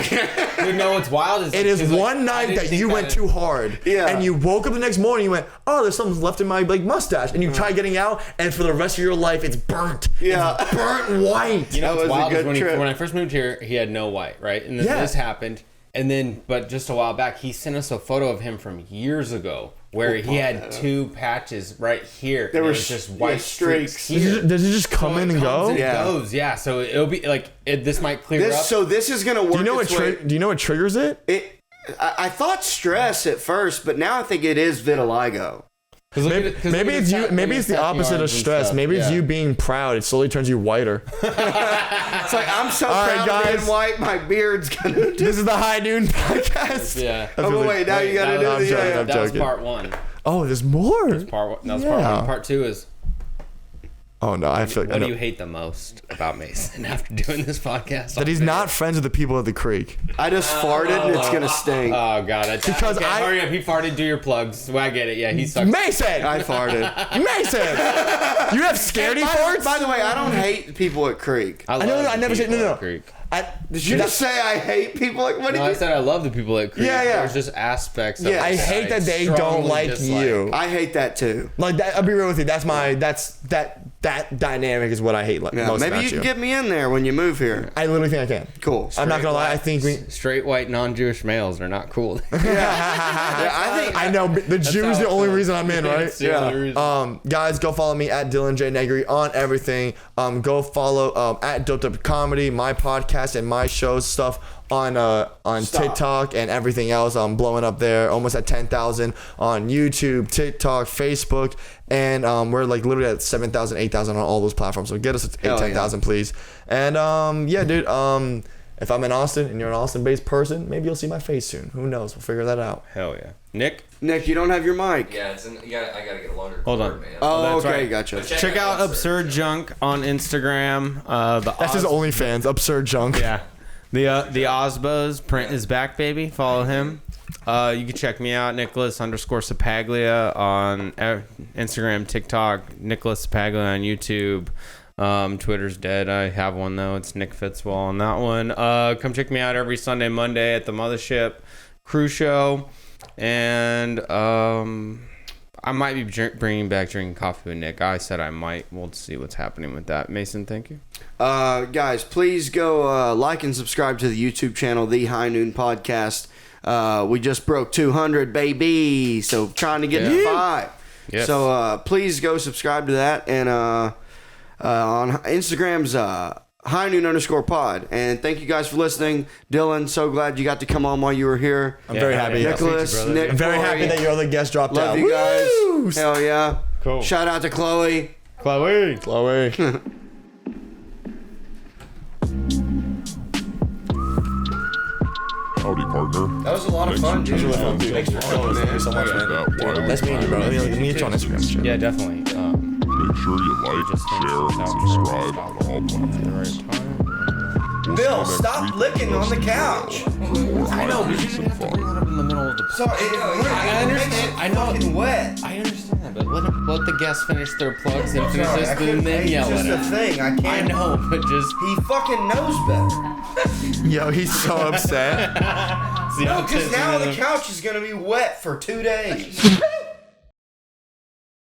Dude, no, what's wild is it is one night that you went too hard, and you woke up the next morning. You went, oh, there's something left in my mustache, and you try getting out, and for the rest of your life, it's burnt. Yeah, it's burnt white. You know what's wild is when I first moved here, he had no white, right? And then this happened, and then but just a while back, he sent us a photo of him from years ago. Where he had two patches right here. There were just white streaks. Does it just come in and go? It goes, yeah. So it'll be like this might clear up. So this is gonna work. Do you know what triggers it? I thought stress at first, but now I think it is vitiligo. Maybe it's the opposite of stress. Maybe it's you being proud. It slowly turns you whiter. It's like I'm so proud of being white. My beard's gonna. This is the High Noon Podcast. Yeah. Wait, now you gotta do the. That was part one. Oh, there's more. That's part one. Part two is. Oh no, I feel like. What do you hate the most about Mason after doing this podcast? That he's not friends with the people at the creek. I just farted and it's gonna stink. Oh god! Hurry up! He farted. Do your plugs. Well, I get it. Yeah, he sucks. Mason, I farted. Mason, you have scaredy farts. By the way, I don't hate people at creek. I never said no. Creek. Did you just say I hate people at Creek? No, I said I love the people at Creek. Yeah. There's just aspects of it. I hate that they don't like you. I hate that too. Like that, I'll be real with you. That dynamic is what I hate most about you. Maybe you can get me in there when you move here. I literally think I can. Cool. I'm not gonna lie. I think straight white non-Jewish males are not cool. I know the Jews the only reason I'm in, right? Yeah. Guys, go follow me at Dylan J Negri on everything. Go follow at Doped Up Comedy, my podcast and my shows stuff on TikTok and everything else. I'm blowing up there, almost at 10,000 on YouTube, TikTok, Facebook, and we're like literally at 7,000, 8,000 on all those platforms. So get us at 10,000, please. And dude. If I'm in Austin and you're an Austin-based person, maybe you'll see my face soon. Who knows? We'll figure that out. Hell yeah. Nick, you don't have your mic. Yeah, I gotta get a longer cord, on, man. Oh, that's okay, right. Gotcha. Check out Absurd Junk on Instagram. That's his OnlyFans, Absurd Junk. Yeah. The Osbos print is back, baby. Follow him. You can check me out, Nicholas_Ceppaglia on Instagram, TikTok, Nicholas Ceppaglia on YouTube. Twitter's dead. I have one though. It's Nick Fitzwell on that one. Come check me out every Sunday, Monday at the Mothership Crew Show, and I might be bringing back Drinking Coffee with Nick. I said I might. We'll see what's happening with that. Mason, thank you. Guys, please go like and subscribe to the YouTube channel, The High Noon Podcast. We just broke 200, baby. So trying to get to 5. Yes. So please go subscribe to that, and on Instagram's High Noon _pod. And thank you guys for listening. Dylan, so glad you got to come on while you were here. I'm very happy. Nicholas, Nick, I'm very happy that your other guest dropped out. Love you guys. Woo! Hell yeah. Cool. Shout out to Chloe. Chloe. Howdy, partner. That was a lot of fun, dude. Thanks for coming, man. So much, man. Let's meet you, bro. Let me get you on Instagram. Yeah, definitely. Make sure you like, share, subscribe on all platforms. Bill, stop licking on the couch. I know, but you didn't have to bring that up in the middle of the. Sorry, I understand. I know. Fucking wet. I understand that, but let the guests finish their plugs and finish this, and then yell at him. It's just a thing. I can't. I know, but just He fucking knows better. Yo, he's so upset. No, because now the couch is gonna be wet for 2 days.